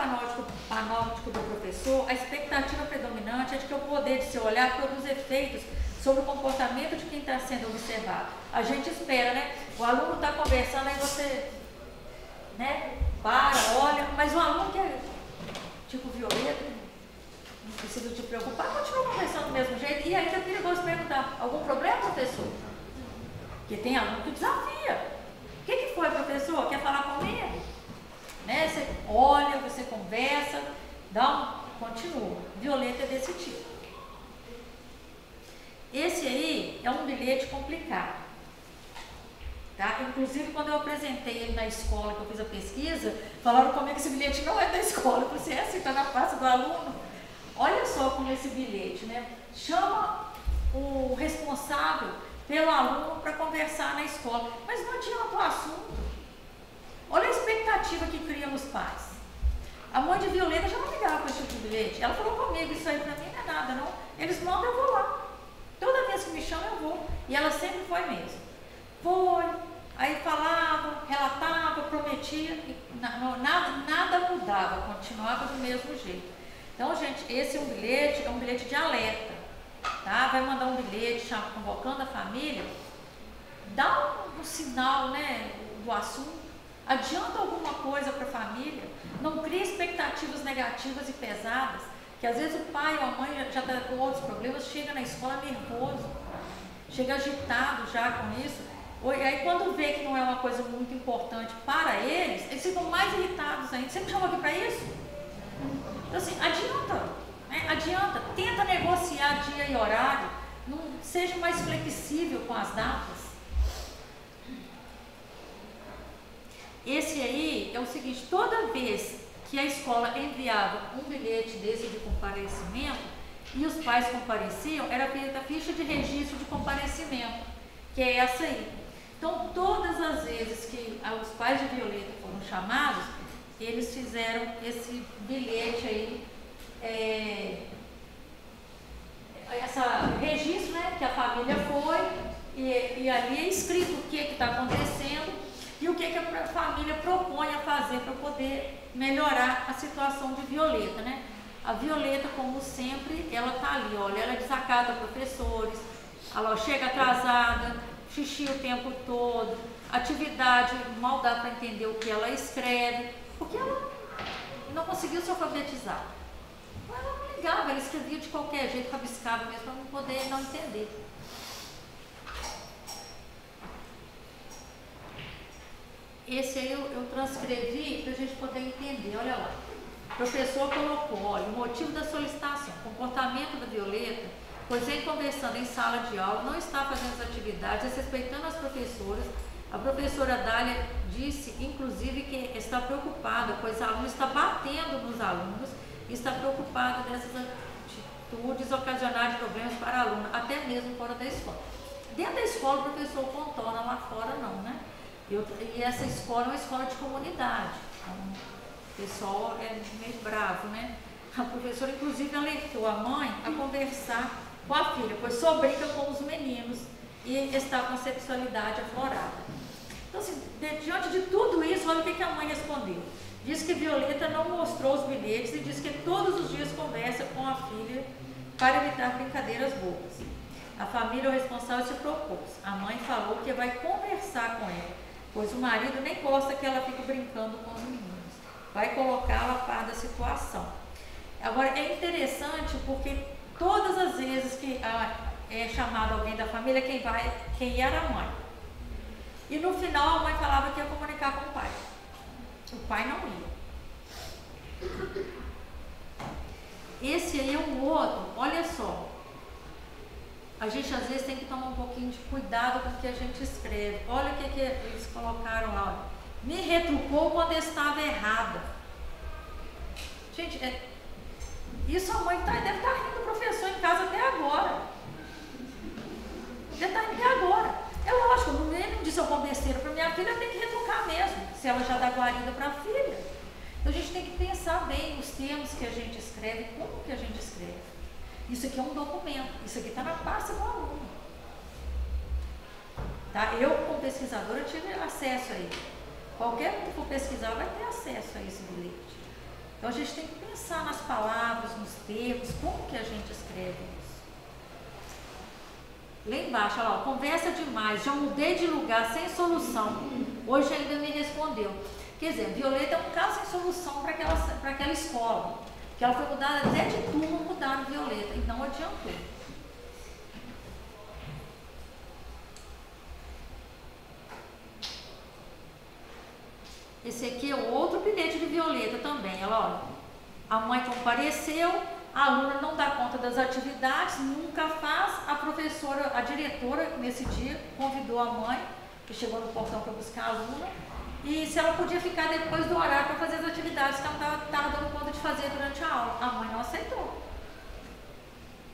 Speaker 2: panóptico do professor, a expectativa predominante é de que o poder de seu olhar produz efeitos sobre o comportamento de quem está sendo observado. A gente espera, né? O aluno está conversando, aí você, né, olha, mas o aluno que é tipo Violeta, não precisa te preocupar, continua conversando do mesmo jeito, e ainda é perigoso perguntar, algum problema, professor? Porque tem aluno que desafia. O que foi, professor? Quer falar comigo? Né? Você olha, você conversa, continua. Violeta é desse tipo. Esse aí é um bilhete complicado. Tá? Inclusive, quando eu apresentei ele na escola, que eu fiz a pesquisa, falaram comigo que esse bilhete não é da escola. Eu falei assim, assim, está na pasta do aluno. Olha só como esse bilhete, né? Chama o responsável pelo aluno para conversar na escola. Mas não adianta o assunto. Olha a expectativa que cria nos pais. A mãe de Violeta já não ligava para esse tipo de bilhete. Ela falou comigo, isso aí para mim não é nada, não. Eles mandam, eu vou lá. Toda vez que me chamam, eu vou. E ela sempre foi mesmo. Foi, aí falava, relatava, prometia, e nada mudava, continuava do mesmo jeito. Então, gente, esse é um bilhete de alerta. Tá? Vai mandar um bilhete convocando a família, dá um sinal, né, do assunto, adianta alguma coisa para a família, não cria expectativas negativas e pesadas, que às vezes o pai ou a mãe já está com outros problemas, chega na escola nervoso, chega agitado já com isso, e aí quando vê que não é uma coisa muito importante para eles ficam mais irritados ainda. Você me chama aqui para isso? Então assim, adianta, tenta negociar dia e horário, não seja mais flexível com as datas. Esse aí é o seguinte, toda vez que a escola enviava um bilhete desse de comparecimento e os pais compareciam, era feita a ficha de registro de comparecimento, que é essa aí. Então, todas as vezes que os pais de Violeta foram chamados, eles fizeram esse bilhete aí, esse registro, né, que a família foi, e ali é escrito o que está acontecendo e o que a família propõe a fazer para poder melhorar a situação de Violeta, né? A Violeta, como sempre, ela está ali, olha, ela desacata professores, ela chega atrasada, xixi o tempo todo, atividade, mal dá para entender o que ela escreve, porque ela não conseguiu se alfabetizar. Ela não ligava, ela escrevia de qualquer jeito, rabiscava mesmo, para não poder não entender. esse aí eu transcrevi para a gente poder entender. Olha lá. O professor colocou, olha, o motivo da solicitação, comportamento da Violeta, pois vem conversando em sala de aula, não está fazendo as atividades, desrespeitando as professoras. A professora Dália disse, inclusive, que está preocupada, pois a aluna está batendo nos alunos e está preocupada dessas atitudes ocasionais problemas para a aluna, até mesmo fora da escola. Dentro da escola, o professor contorna, lá fora não, né? E essa escola é uma escola de comunidade. Então, o pessoal é meio bravo, né? A professora, inclusive, alertou a mãe a conversar com a filha, pois só brinca com os meninos e está com a sexualidade aflorada. Então, assim, diante de tudo isso, olha o que a mãe respondeu. Diz que Violeta não mostrou os bilhetes e diz que todos os dias conversa com a filha para evitar brincadeiras bobas. A família, o responsável, se propôs. A mãe falou que vai conversar com ela, pois o marido nem gosta que ela fique brincando com os meninos. Vai colocá-la a par da situação. Agora, é interessante porque todas as vezes que é chamado alguém da família, quem ia era a mãe. E no final a mãe falava que ia comunicar com o pai. O pai não ia. Esse aí é um outro, olha só. A gente às vezes tem que tomar um pouquinho de cuidado com o que a gente escreve. Olha o que eles colocaram lá. Olha. Me retrucou quando estava errada. Gente, isso a mãe deve estar rindo do professor em casa até agora. Deve estar rindo até agora. É lógico, no mínimo disse alguma besteira para minha filha, tem que retrucar mesmo, se ela já dá guarida para a filha. Então a gente tem que pensar bem os termos que a gente escreve, como que a gente escreve. Isso aqui é um documento, isso aqui está na pasta do aluno. Tá? Eu, como pesquisadora, tive acesso a ele. Qualquer um que for pesquisar vai ter acesso a esse bilhete. Então a gente tem que pensar nas palavras, nos termos, como que a gente escreve isso. Lá embaixo, olha lá, conversa demais, já mudei de lugar sem solução, hoje ainda me respondeu. Quer dizer, Violeta é um caso sem solução para aquela escola, que ela foi mudada até de turma, mudaram Violeta, e não adiantou. Esse aqui é outro bilhete de Violeta também, ela olha, a mãe compareceu, a aluna não dá conta das atividades, nunca faz, a professora, a diretora, nesse dia, convidou a mãe, que chegou no portão para buscar a aluna, e se ela podia ficar depois do horário para fazer as atividades que ela estava dando conta de fazer durante a aula. A mãe não aceitou.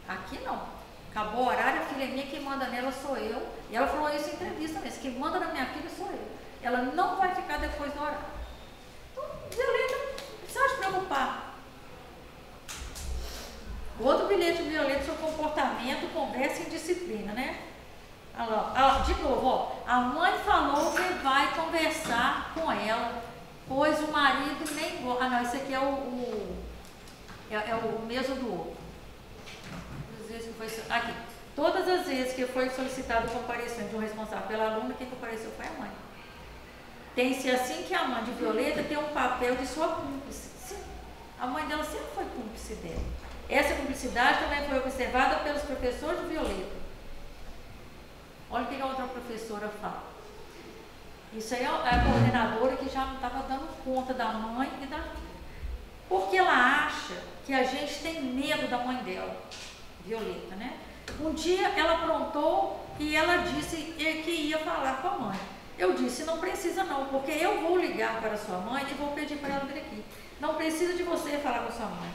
Speaker 2: Aqui não. Acabou o horário, a filha é minha, quem manda nela sou eu. E ela falou isso em entrevista mesmo, quem manda na minha filha sou eu. Ela não vai ficar depois do horário. Então, Violeta, não precisa se preocupar. O outro bilhete de Violeta sobre comportamento, conversa e disciplina, né? De novo, ó, a mãe falou que vai conversar com ela, pois o marido nem gosta. Ah, não, esse aqui é o mesmo do outro. Aqui. Todas as vezes que foi solicitado o comparecimento de um responsável pela aluna, quem compareceu foi a mãe. Tem-se assim que a mãe de Violeta tem um papel de sua cúmplice. Sim, a mãe dela sempre foi cúmplice dela. Essa cumplicidade também foi observada pelos professores de Violeta. Olha o que a outra professora fala. Isso aí é a coordenadora que já não estava dando conta da mãe e da filha. Porque ela acha que a gente tem medo da mãe dela, Violeta, né? Um dia ela aprontou e ela disse que ia falar com a mãe. Eu disse, não precisa não, porque eu vou ligar para a sua mãe e vou pedir para ela vir aqui. Não precisa de você falar com a sua mãe.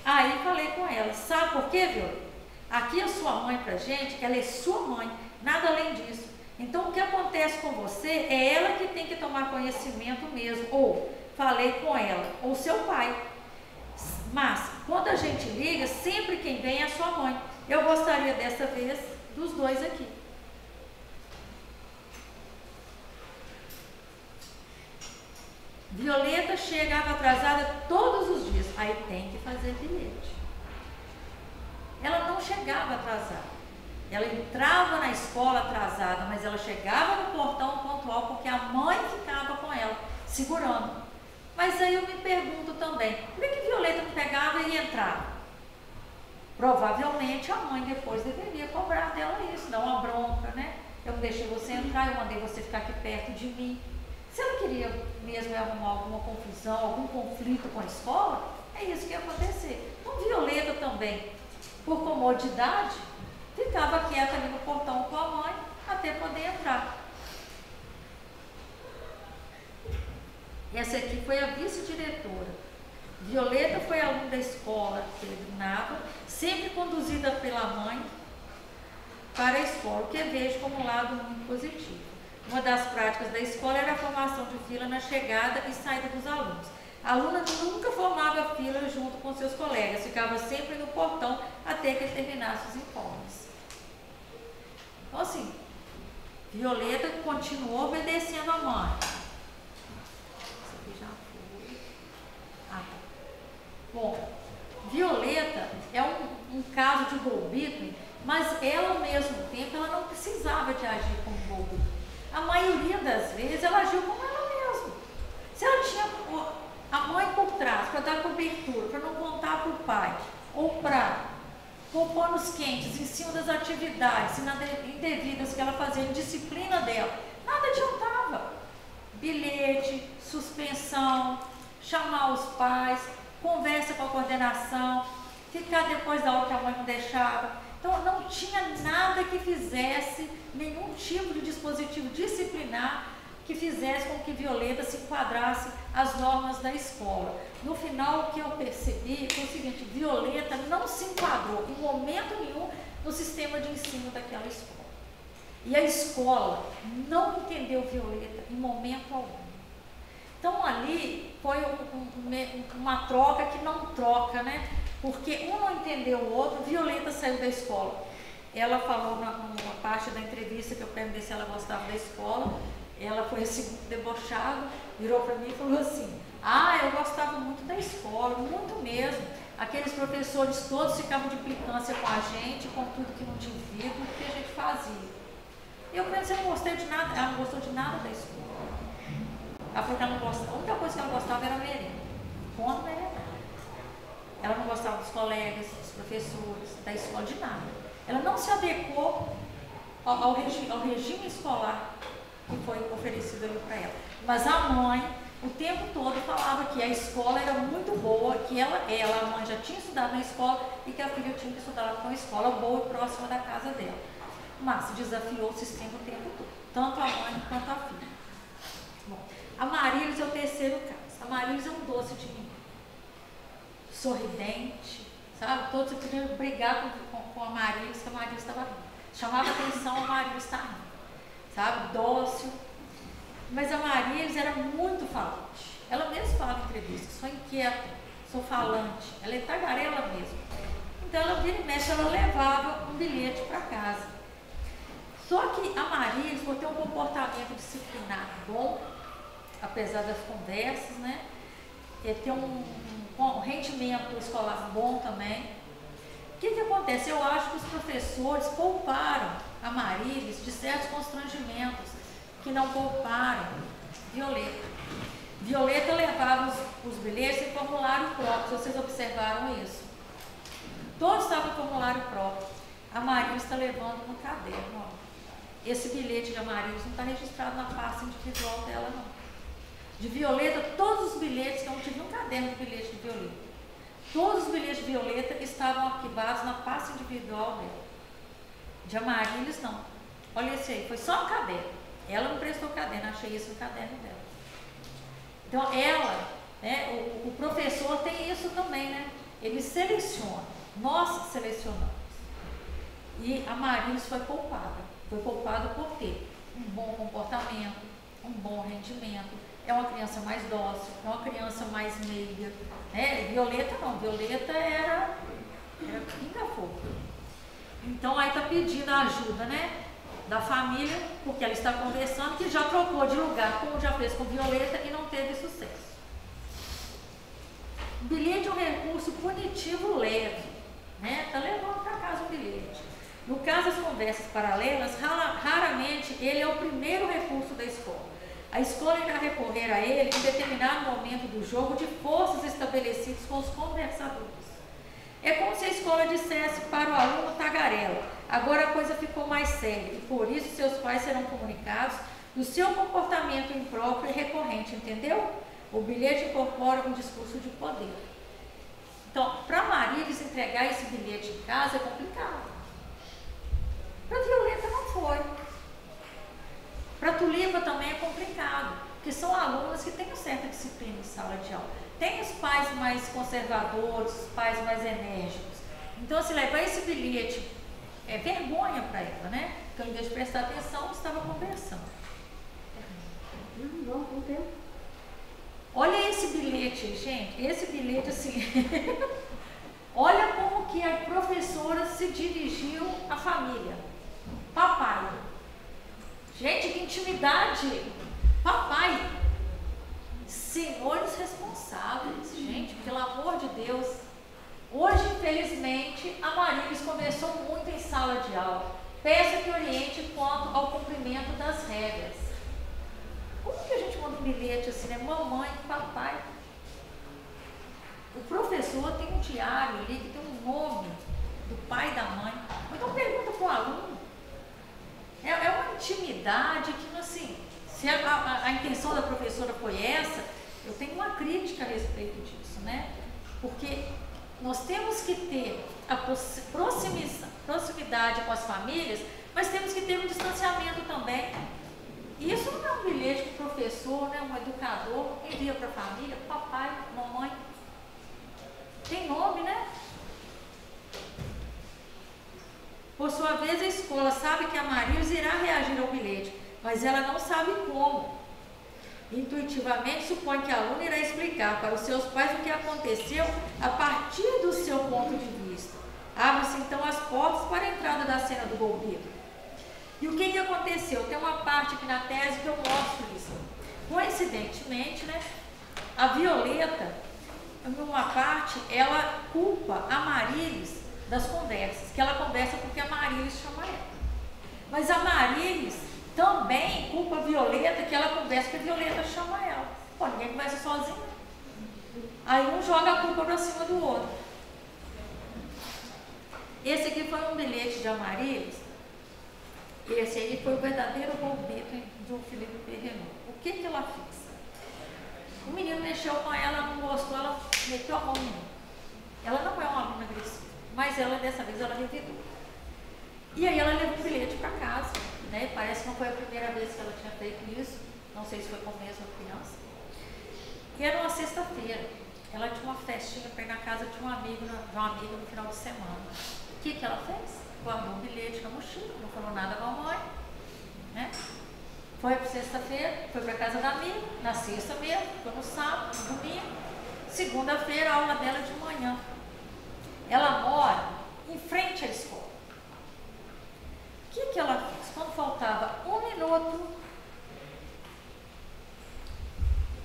Speaker 2: Aí falei com ela, sabe por quê, Violeta? Aqui a sua mãe pra gente, ela é sua mãe, nada além disso. Então o que acontece com você é ela que tem que tomar conhecimento mesmo, ou falei com ela, ou seu pai. Mas quando a gente liga, sempre quem vem é a sua mãe. Eu gostaria dessa vez dos dois aqui. Violeta chegava atrasada todos os dias, aí tem que fazer bilhete. Ela não chegava atrasada. Ela entrava na escola atrasada, mas ela chegava no portão pontual porque a mãe ficava com ela, segurando. Mas aí eu me pergunto também, por que Violeta não pegava e entrava? Provavelmente a mãe depois deveria cobrar dela isso, dar uma bronca, né? Eu não deixei você entrar, eu mandei você ficar aqui perto de mim. Se ela queria mesmo arrumar alguma confusão, algum conflito com a escola, é isso que ia acontecer. Então, Violeta também, por comodidade, ficava quieta ali no portão com a mãe, até poder entrar. Essa aqui foi a vice-diretora. Violeta foi aluna da escola Pedro Nava, sempre conduzida pela mãe para a escola, o que eu vejo como um lado muito positivo. Uma das práticas da escola era a formação de fila na chegada e saída dos alunos. A aluna nunca formava fila junto com seus colegas, ficava sempre no portão até que terminasse os informes. Então, assim, Violeta continuou obedecendo a mãe. Isso aqui já foi. Ah, tá. Bom, Violeta é um caso de golpismo, mas ela, ao mesmo tempo, ela não precisava de agir como golpista. A maioria das vezes, ela agiu como ela mesma. Se ela tinha a mãe por trás, para dar cobertura, para não contar para o pai, ou para pôr panos quentes em cima das atividades indevidas que ela fazia, em disciplina dela, nada adiantava. Bilhete, suspensão, chamar os pais, conversa com a coordenação, ficar depois da hora que a mãe não deixava. Então, não tinha nada que fizesse, nenhum tipo de dispositivo disciplinar que fizesse com que Violeta se enquadrasse às normas da escola. No final, o que eu percebi foi o seguinte: Violeta não se enquadrou em momento nenhum no sistema de ensino daquela escola. E a escola não entendeu Violeta em momento algum. Então, ali foi uma troca que não troca, né? Porque um não entendeu o outro. Violeta saiu da escola. Ela falou numa parte da entrevista que eu perguntei se ela gostava da escola. Ela foi assim, debochada, virou para mim e falou assim: ah, eu gostava muito da escola, muito mesmo. Aqueles professores todos ficavam de implicância com a gente, com tudo que não tinha vindo, o que a gente fazia. Eu falei: você não gostei de nada? Ela não gostou de nada da escola. Ela falou que ela não gostava, a única coisa que ela gostava era merenda. Quando merenda. Ela não gostava dos colegas, dos professores, da escola, de nada. Ela não se adequou ao regime escolar que foi oferecido ali para ela. Mas a mãe, o tempo todo, falava que a escola era muito boa, que a mãe já tinha estudado na escola e que a filha tinha que estudar com uma escola boa e próxima da casa dela. Mas desafiou o sistema o tempo todo, tanto a mãe quanto a filha. Bom, a Marílis é o terceiro caso. A Marílis é um doce de menina. Sorridente, sabe? Todos queriam brigar com a Marílis, que a Marílis estava rindo. Chamava atenção, a Marílis estava rindo. Sabe, dócil. Mas a Marílis era muito falante. Ela mesma fala em entrevista: sou inquieta, sou falante. Ela é tagarela mesmo. Então, ela vira e mexe, ela levava um bilhete para casa. Só que a Marílis, por ter um comportamento disciplinar bom, apesar das conversas, né? Ter um rendimento escolar bom também. O que acontece? Eu acho que os professores pouparam a Marílis de certos constrangimentos que não pouparam Violeta. Violeta levava os bilhetes em formulário próprio. Vocês observaram isso? Todos estavam em formulário próprio. A Marílis está levando no caderno. Ó. Esse bilhete de Marílis não está registrado na pasta individual dela, não. De Violeta, todos os bilhetes, que eu não tive um caderno de bilhete de Violeta. Todos os bilhetes de Violeta estavam arquivados na pasta individual dela. De Amarílis, não. Olha esse aí, foi só um caderno. Ela não prestou caderno, achei isso no caderno dela. Então, ela, né, o professor tem isso também, né? Ele seleciona, nós selecionamos. E a Amarílis foi poupada. Foi poupada por ter um bom comportamento, um bom rendimento. É uma criança mais dócil, é uma criança mais meiga. Né? Violeta não, Violeta era pinga-fogo. Então aí está pedindo a ajuda, né, da família, porque ela está conversando que já trocou de lugar, como já fez com Violeta e não teve sucesso. O bilhete é um recurso punitivo leve, né? Está levando para casa o bilhete. No caso das conversas paralelas, raramente ele é o primeiro recurso da escola. A escola irá recorrer a ele em determinado momento do jogo de forças estabelecidas com os conversadores. É como se a escola dissesse para o aluno tagarela: agora a coisa ficou mais séria e por isso seus pais serão comunicados do seu comportamento impróprio e recorrente, entendeu? O bilhete incorpora um discurso de poder. Então, para Marílis entregar esse bilhete em casa é complicado. Para Violeta não foi. Para Tulipa também é complicado, porque são alunas que têm uma certa disciplina em sala de aula. Tem os pais mais conservadores, os pais mais enérgicos. Então, se levar esse bilhete é vergonha para ela, né? Porque ao invés de prestar atenção, estava conversando.
Speaker 1: Não deu.
Speaker 2: Olha esse bilhete, gente. Esse bilhete, assim... Olha como que a professora se dirigiu à família. Papai. Gente, que intimidade. Papai. Senhores responsáveis. Gente, pelo amor de Deus. Hoje, infelizmente, a Marílis conversou muito em sala de aula. Peço que oriente quanto ao cumprimento das regras. Como que a gente manda um bilhete assim, né? Mamãe, papai. O professor tem um diário ali que tem um nome do pai e da mãe. Então pergunta para o aluno. É uma intimidade que, assim, se a intenção da professora foi essa, eu tenho uma crítica a respeito disso, né? Porque nós temos que ter a proximidade com as famílias, mas temos que ter um distanciamento também. Isso não é um bilhete que o professor, né, um educador, envia para a família, papai, mamãe. Tem nome, né? Por sua vez, a escola sabe que a Marílis irá reagir ao bilhete, mas ela não sabe como. Intuitivamente, supõe que a aluna irá explicar para os seus pais o que aconteceu a partir do seu ponto de vista. Abre-se então as portas para a entrada da cena do golpito. E o que aconteceu? Tem uma parte aqui na tese que eu mostro isso. Coincidentemente, né, a Violeta, em uma parte, ela culpa a Marílis das conversas, que ela conversa porque a Marílis chama ela. Mas a Marílis também culpa a Violeta, que ela conversa porque a Violeta chama ela. Pô, ninguém conversa sozinho. Aí um joga a culpa para cima do outro. Esse aqui foi um bilhete de Amarílis. Esse aí foi o verdadeiro golpito do Felipe Perrenot. O que ela fez? O menino mexeu com ela, não gostou, ela meteu a mão em mim. Ela não é uma aluna agressiva, mas ela, dessa vez, ela revidou. E aí ela levou o bilhete para casa, né? Parece que não foi a primeira vez que ela tinha feito isso, não sei se foi com a mesma criança. E era uma sexta-feira, ela tinha uma festinha para ir na casa de uma amiga no final de semana. O que ela fez? Guardou o bilhete na mochila, não falou nada à mamãe, né? Foi para sexta-feira, foi para casa da amiga, na sexta mesmo, foi no sábado, no domingo. Segunda-feira, a aula dela de manhã. Ela mora em frente à escola. O que ela fez? Quando faltava 1 minuto,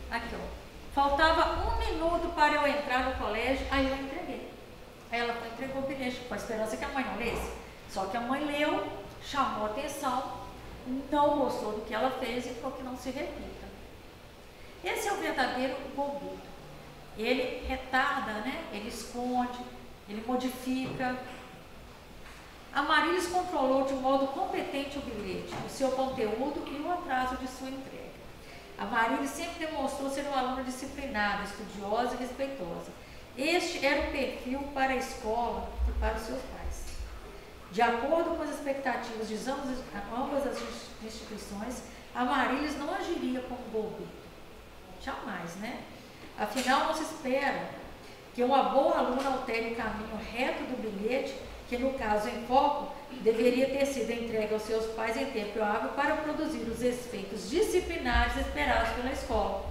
Speaker 2: aqui ó, faltava 1 minuto para eu entrar no colégio, aí eu entreguei. Aí ela entregou o bilhete com a esperança que a mãe não lesse. Só que a mãe leu, chamou a atenção, não gostou do que ela fez e falou que não se repita. Esse é o verdadeiro golpito. Ele retarda, né? Ele esconde, ele modifica. A Marílis controlou de modo competente o bilhete, o seu conteúdo e o atraso de sua entrega. A Marílis sempre demonstrou ser uma aluna disciplinada, estudiosa e respeitosa. Este era o perfil para a escola e para os seus pais. De acordo com as expectativas de ambas as instituições, a Marílis não agiria como golpito. Jamais, né? Afinal, não se espera que uma boa aluna altere o caminho reto do bilhete, que no caso em foco, deveria ter sido entregue aos seus pais em tempo hábil para produzir os efeitos disciplinares esperados pela escola.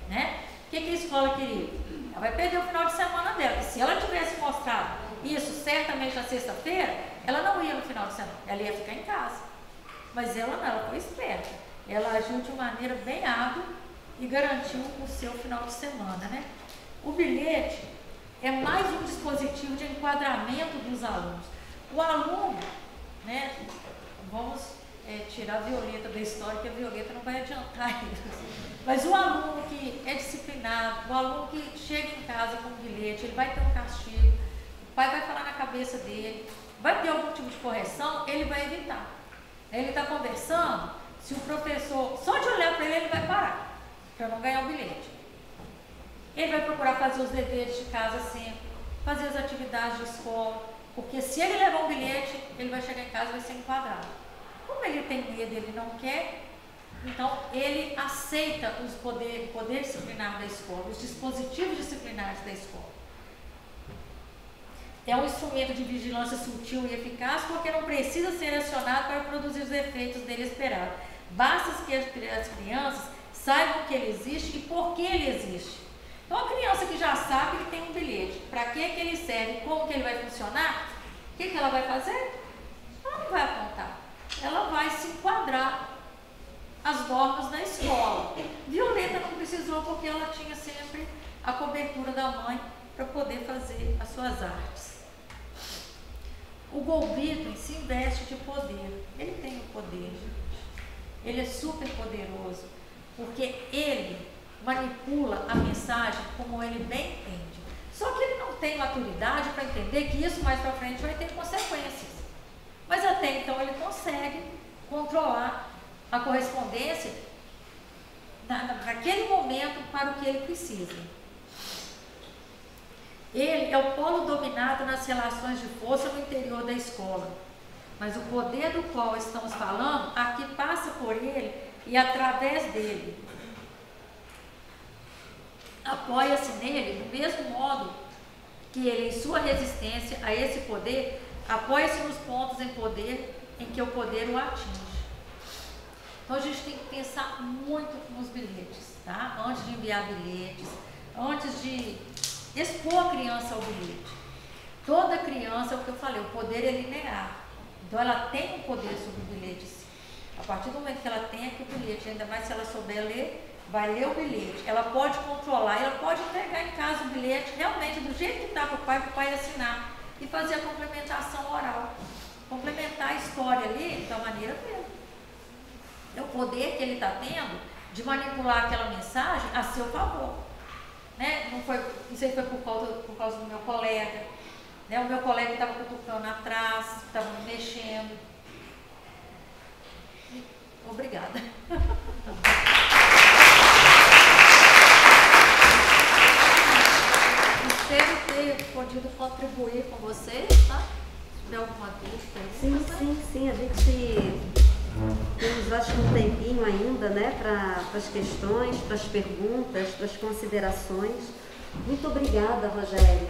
Speaker 2: Né? O que a escola queria? Ela vai perder o final de semana dela. E se ela tivesse mostrado isso certamente na sexta-feira, ela não ia no final de semana, ela ia ficar em casa. Mas ela não, ela foi esperta. Ela agiu de maneira bem hábil e garantiu o seu final de semana, né? O bilhete é mais um dispositivo de enquadramento dos alunos. O aluno, né? Vamos tirar a Violeta da história, que a Violeta não vai adiantar isso. Mas o aluno que é disciplinado, o aluno que chega em casa com um bilhete, ele vai ter um castigo, o pai vai falar na cabeça dele, vai ter algum tipo de correção, ele vai evitar. Ele está conversando, Se o professor, só de olhar para ele vai parar, para não ganhar o bilhete. Ele vai procurar fazer os deveres de casa sempre, fazer as atividades de escola, porque se ele levar um bilhete, ele vai chegar em casa e vai ser enquadrado. Como ele tem medo, ele não quer, então ele aceita o poder disciplinar da escola, os dispositivos disciplinares da escola. É um instrumento de vigilância sutil e eficaz porque não precisa ser acionado para produzir os efeitos dele esperado. Basta que as crianças saibam que ele existe e por que ele existe. Então a criança que já sabe que tem um bilhete, para que ele serve, como que ele vai funcionar, o que ela vai fazer? Ela não vai apontar, ela vai se enquadrar as normas da escola. Violeta não precisou porque ela tinha sempre a cobertura da mãe para poder fazer as suas artes. O golbito se investe de poder. Ele tem o poder, gente. Ele é super poderoso, porque ele manipula a mensagem como ele bem entende. Só que ele não tem maturidade para entender que isso mais para frente vai ter consequências. Mas até então ele consegue controlar a correspondência naquele momento para o que ele precisa. Ele é o polo dominado nas relações de força no interior da escola. Mas o poder do qual estamos falando aqui passa por ele e através dele. Apoia-se nele do mesmo modo que ele, em sua resistência a esse poder, apoia-se nos pontos em poder em que o poder o atinge. Então a gente tem que pensar muito nos bilhetes, tá? Antes de enviar bilhetes, antes de expor a criança ao bilhete. Toda criança, é o que eu falei, o poder é linear. Então ela tem um poder sobre o bilhete, sim. A partir do momento que ela tem aqui o bilhete, ainda mais se ela souber ler, vai ler o bilhete. Ela pode controlar, ela pode entregar em casa o bilhete realmente do jeito que está para o pai assinar e fazer a complementação oral. Complementar a história ali da maneira dele. É o poder que ele está tendo de manipular aquela mensagem a seu favor. Né? Não sei se foi por causa do meu colega. Né? O meu colega estava cutucando atrás, estava me mexendo. Obrigada. Espero ter podido contribuir com vocês, tá? Se tiver alguma dúvida.
Speaker 1: Sim. A gente temos, acho que um tempinho ainda, né, para as questões, para as perguntas, para as considerações. Muito obrigada, Rogério.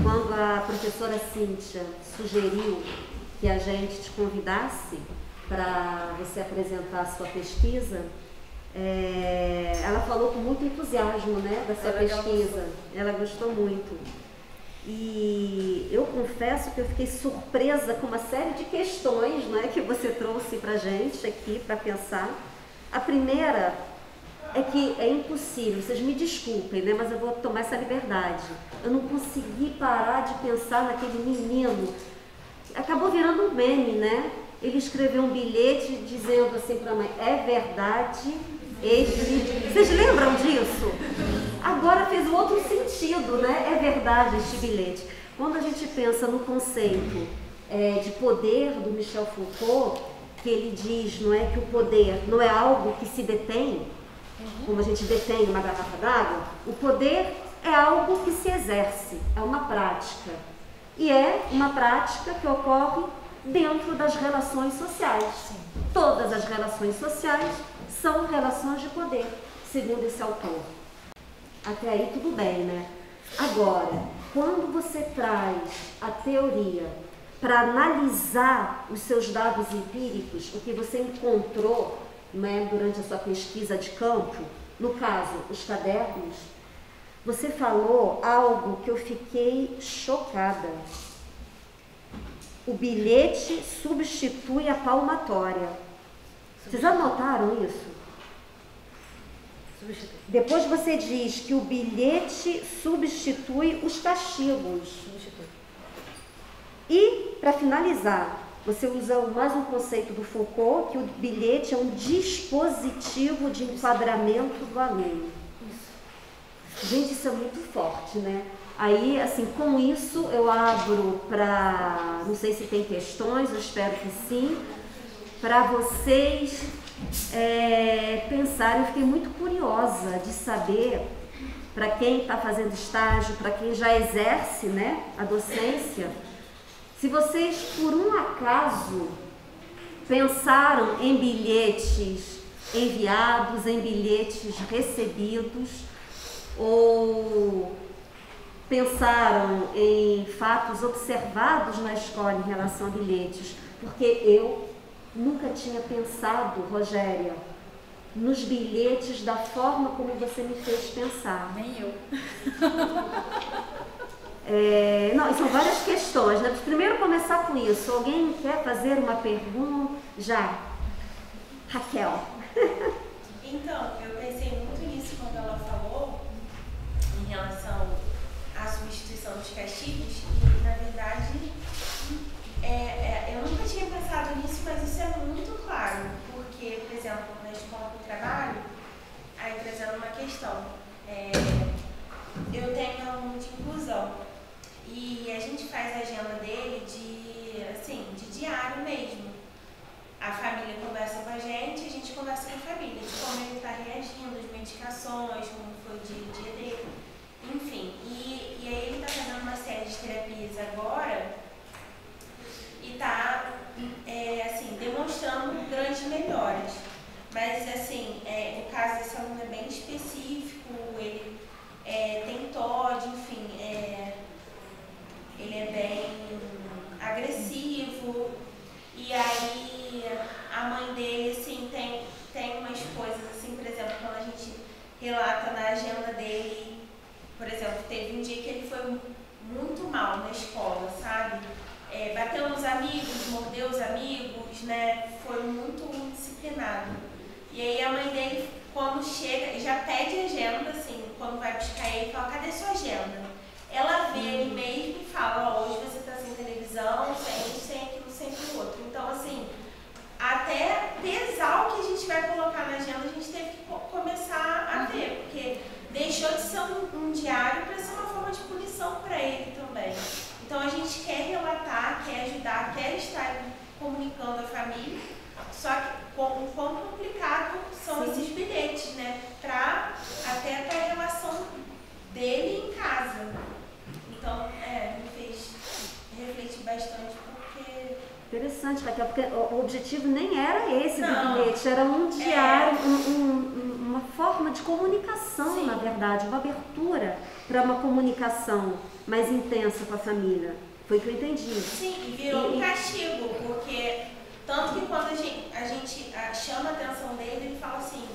Speaker 1: Quando a professora Cíntia sugeriu que a gente te convidasse para você apresentar a sua pesquisa, ela falou com muito entusiasmo, né, da sua pesquisa. Ela gostou muito. E eu confesso que eu fiquei surpresa com uma série de questões, né, que você trouxe para a gente aqui para pensar. A primeira é que é impossível, vocês me desculpem, né, mas eu vou tomar essa liberdade. Eu não consegui parar de pensar naquele menino. Acabou virando um meme, né? Ele escreveu um bilhete dizendo assim para a mãe: é verdade, vocês lembram disso? Agora fez um outro sentido, né? É verdade este bilhete. Quando a gente pensa no conceito de poder do Michel Foucault, que ele diz, não é, que o poder não é algo que se detém, como a gente detém uma garrafa d'água, o poder é algo que se exerce, é uma prática. E é uma prática que ocorre dentro das relações sociais. Sim. Todas as relações sociais são relações de poder, segundo esse autor. Até aí tudo bem, né? Agora, quando você traz a teoria para analisar os seus dados empíricos, o que você encontrou, né, durante a sua pesquisa de campo, no caso, os cadernos, você falou algo que eu fiquei chocada. O bilhete substitui a palmatória. Vocês anotaram isso? Depois você diz que o bilhete substitui os castigos. E, para finalizar, você usa mais um conceito do Foucault, que o bilhete é um dispositivo de enquadramento do aluno. Gente, isso é muito forte, né? Aí, assim, com isso eu abro para... Não sei se tem questões, eu espero que sim. para vocês pensarem. Eu fiquei muito curiosa de saber, para quem está fazendo estágio, para quem já exerce, né, a docência, se vocês, por um acaso, pensaram em bilhetes enviados, em bilhetes recebidos, ou pensaram em fatos observados na escola em relação a bilhetes, porque eu nunca tinha pensado, Rogéria, nos bilhetes da forma como você me fez pensar.
Speaker 2: Nem eu.
Speaker 1: Não, são várias questões, né? Primeiro começar com isso. Alguém quer fazer uma pergunta? Já. Raquel.
Speaker 3: Então, eu pensei muito nisso quando ela falou em relação à substituição dos castigos e, na verdade, eu nunca tinha pensado nisso, mas isso é muito claro, porque, por exemplo, na escola que eu trabalho, aí trazendo uma questão, eu tenho aluno de inclusão e a gente faz a agenda dele de diário mesmo. A família conversa com a gente conversa com a família, de como ele está reagindo, as medicações, como foi o dia dele, enfim. E aí ele está fazendo uma série de terapias agora e está, demonstrando grandes melhoras. Mas, assim, o caso desse aluno é bem específico, ele tem TOD, enfim, ele é bem agressivo. E aí a mãe dele, assim, tem umas coisas, assim, por exemplo, quando a gente relata na agenda dele, por exemplo, teve um dia que ele foi muito mal na escola, sabe? Bateu nos amigos, mordeu os amigos, né? Foi muito indisciplinado. E aí a mãe dele, quando chega, já pede agenda, assim, quando vai buscar ele, fala, cadê sua agenda? Ela vê ele mesmo e fala, hoje você está sem televisão, sem isso, sem aquilo, sem aquilo outro. Então, assim, até pesar o que a gente vai colocar na agenda, a gente teve que começar a ver, porque deixou de ser um diário para ser uma forma de punição para ele também. Então, a gente quer relatar, quer ajudar, quer estar comunicando a família, só que o quão complicado são esses bilhetes, né? Até para a relação dele em casa. Então, me fez refletir bastante, porque...
Speaker 1: Interessante, Raquel, porque o objetivo nem era esse do bilhete, era um diário, uma forma de comunicação, sim, na verdade, uma abertura para uma comunicação mais intensa com a família. Foi o que eu entendi.
Speaker 3: Sim, e virou um castigo, porque tanto que quando a gente chama a atenção dele, ele fala assim,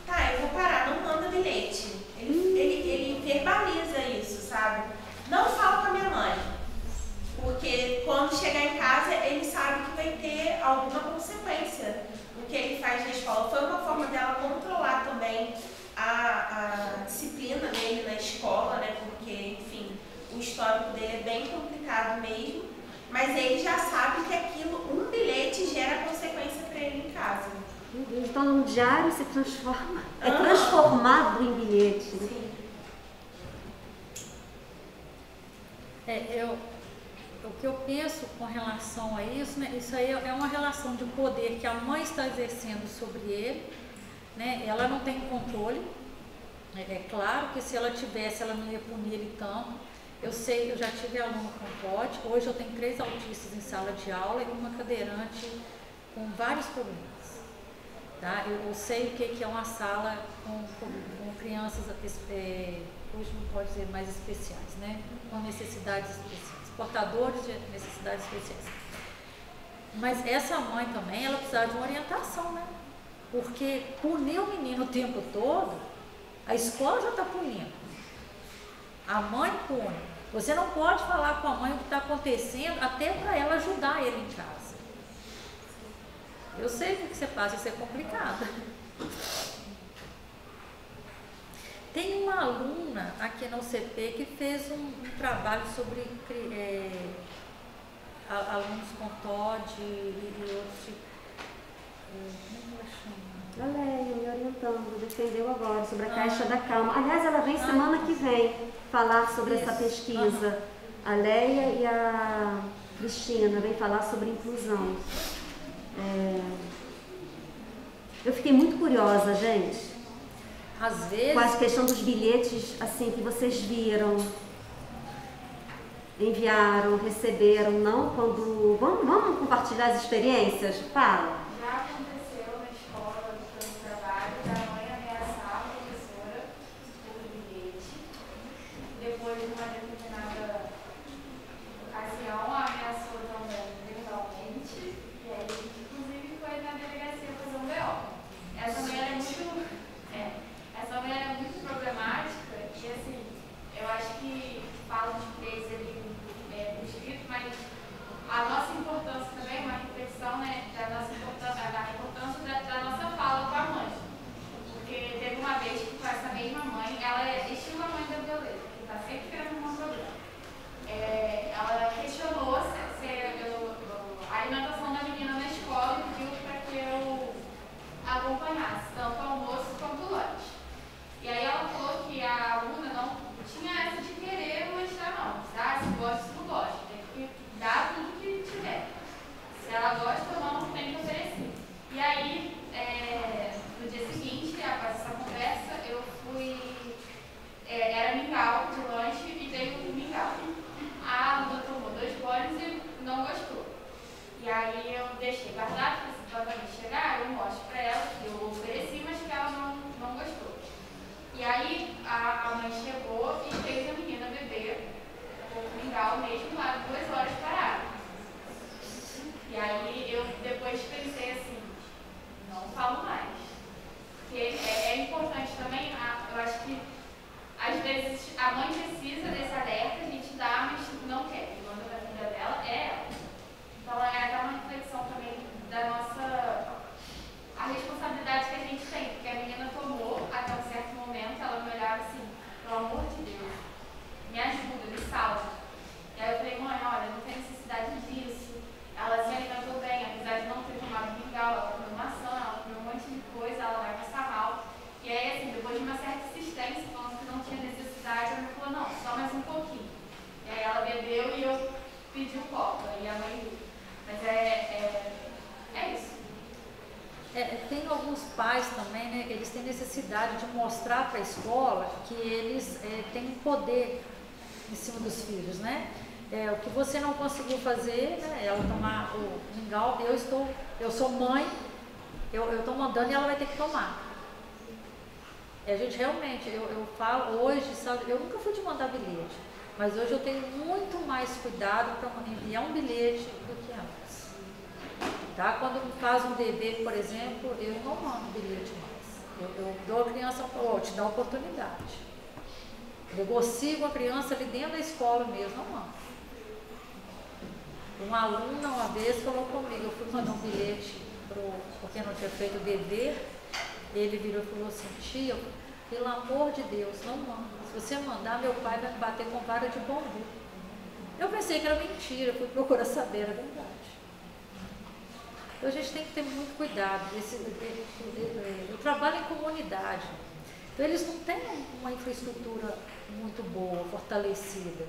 Speaker 3: tá, eu vou parar, não manda bilhete. Ele verbaliza isso, sabe? Não fala com a minha mãe, porque quando chegar em casa, ele sabe que vai ter alguma consequência no que ele faz na escola. Foi uma forma dela controlar também a disciplina dele na escola, né? Porque, enfim, o histórico dele é bem complicado mesmo, mas ele já sabe que um bilhete gera consequência para ele em casa.
Speaker 1: Então, um diário se transforma, transformado em bilhete.
Speaker 3: Sim.
Speaker 2: O que eu penso com relação a isso, né, isso aí é uma relação de poder que a mãe está exercendo sobre ele, né, ela não tem controle, é claro que se ela tivesse, ela não ia punir ele tanto. Eu já tive aluno com TOD, hoje eu tenho 3 autistas em sala de aula e uma cadeirante com vários problemas, tá? Eu sei o que é uma sala com crianças, hoje não pode dizer mais especiais, né? Com necessidades especiais, portadores de necessidades especiais. Mas essa mãe também, ela precisa de uma orientação, né? Porque punir o menino o tempo todo, a escola já está punindo, a mãe pune. Você não pode falar com a mãe o que está acontecendo, até para ela ajudar ele em casa. Eu sei o que você passa, isso é complicado. Tem uma aluna aqui na UCP que fez um trabalho sobre alunos com TOD e outros tipos. Como ela chama?
Speaker 1: A Leia me orientando, defendeu agora sobre a Caixa da Calma. Aliás, ela vem semana que vem falar sobre essa pesquisa. A Leia e a Cristina vem falar sobre inclusão. Eu fiquei muito curiosa, gente.
Speaker 2: Às vezes...
Speaker 1: Com a questão dos bilhetes, assim, que vocês viram, enviaram, receberam, não? Quando... Vamos compartilhar as experiências? Fala.
Speaker 4: Já aconteceu na escola, no trabalho, da mãe ameaçar a professora por bilhete. Depois de uma determinada ocasião, ameaçou também verbalmente. E aí, inclusive, foi na delegacia fazer um BO. Essa mulher é muito problemática e, assim, eu acho que fala de três ali no escrito, mas a nossa importância também, uma reflexão, né, da importância da nossa fala com a mãe. Porque teve uma vez que com essa mesma mãe, ela é estilo a mãe da Violeta, que está sempre querendo um problema. Ela questionou a alimentação da menina na escola e pediu para que eu acompanhasse, tanto o almoço quanto o lanche. E aí ela falou que a aluna não tinha essa de querer mostrar, não. Se gosta, se não gosta. Tem que dar tudo que tiver. Se ela gosta ou não, tem que oferecer. E aí, no dia seguinte, após essa conversa, eu fui... era mingau de lanche e dei um mingau. A aluna tomou 2 bolos e não gostou. E aí eu deixei guardado, para se chegar, eu mostro para ela que eu ofereci, mas que ela não gostou. E aí a mãe chegou e fez a menina beber o mingau mesmo lá 2 horas parada. E aí eu depois pensei assim, não falo mais. Porque é importante também, eu acho que às vezes a mãe precisa desse alerta, a gente dá, mas não quer. E manda da vida dela é ela. Então é até uma reflexão também da nossa... a responsabilidade que a gente tem, porque a menina tomou até um certo momento, ela me olhava assim, pelo amor de Deus, me ajuda, me salva. E aí eu falei, mãe, olha, não tem necessidade disso, ela se alimentou bem, apesar de não ter tomado mingau, ela comeu maçã, ela comeu um monte de coisa, ela vai passar mal. E aí, assim, depois de uma certa insistência, falando que não tinha necessidade, ela me falou, não, só mais um pouquinho. E aí ela bebeu e eu pedi um copo, e a mãe viu. Mas é isso.
Speaker 2: Tem alguns pais também, né, que eles têm necessidade de mostrar para a escola que eles têm poder em cima dos filhos, né? O que você não conseguiu fazer, né, ela tomar o mingau, eu sou mãe, eu estou mandando e ela vai ter que tomar. A gente realmente, eu falo hoje, sabe, eu nunca fui de mandar bilhete, mas hoje eu tenho muito mais cuidado para enviar um bilhete do que antes. Tá? Quando faz um dever, por exemplo, eu não mando bilhete mais. Eu dou a criança, te dá oportunidade. Negocio com a criança ali dentro da escola mesmo, não mando. Uma aluna uma vez falou comigo, eu fui mandar um bilhete porque não tinha feito o dever, ele virou e falou assim, tia, pelo amor de Deus, não manda. Se você mandar, meu pai vai me bater com vara de bambu. Eu pensei que era mentira, fui procurar saber, era verdade. Então a gente tem que ter muito cuidado. Eu trabalho em comunidade, então eles não têm uma infraestrutura muito boa, fortalecida.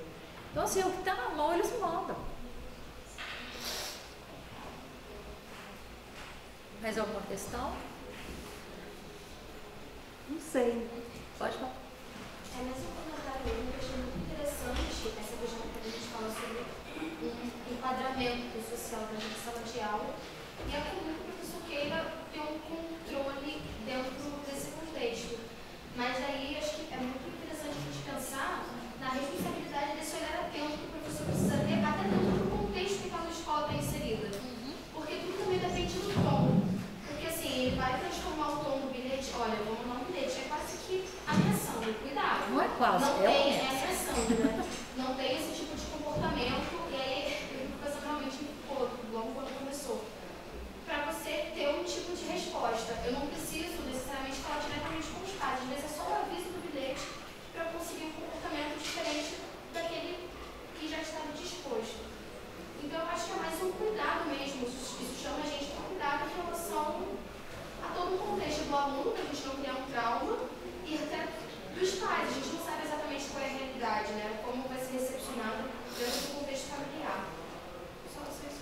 Speaker 2: Então assim, o que está na mão eles mandam. Mais alguma questão?
Speaker 1: Não sei.
Speaker 2: Pode falar.
Speaker 5: Mais um comentário mesmo, que eu achei muito interessante essa questão que a gente fala sobre o enquadramento social da sala de aula. E é comum que o professor queira ter um controle dentro desse contexto. Mas aí acho que é muito interessante a gente pensar na responsabilidade desse olhar atento que o professor precisa ter, até dentro do contexto que aquela escola está inserida. Porque tudo também depende do tom. Porque assim, ele vai transformar o tom do bilhete, olha, vamos dar um bilhete, é quase que ameaçando, cuidado.
Speaker 2: Não é quase,
Speaker 5: não
Speaker 2: é
Speaker 5: tem, ameaçando, né? Não tem esse tipo de comportamento, e aí a coisa realmente me ficou, logo quando começou. Para você ter um tipo de resposta. Eu não preciso necessariamente falar diretamente com os pais, às vezes é só o aviso do bilhete para eu conseguir um comportamento diferente daquele que já estava disposto. Então eu acho que é mais um cuidado mesmo, isso chama a gente para cuidado em relação a todo o contexto do aluno, para a gente não criar um trauma, e até dos pais. A gente não sabe exatamente qual é a realidade, né? Como vai ser recepcionado dentro do contexto familiar. Só vocês.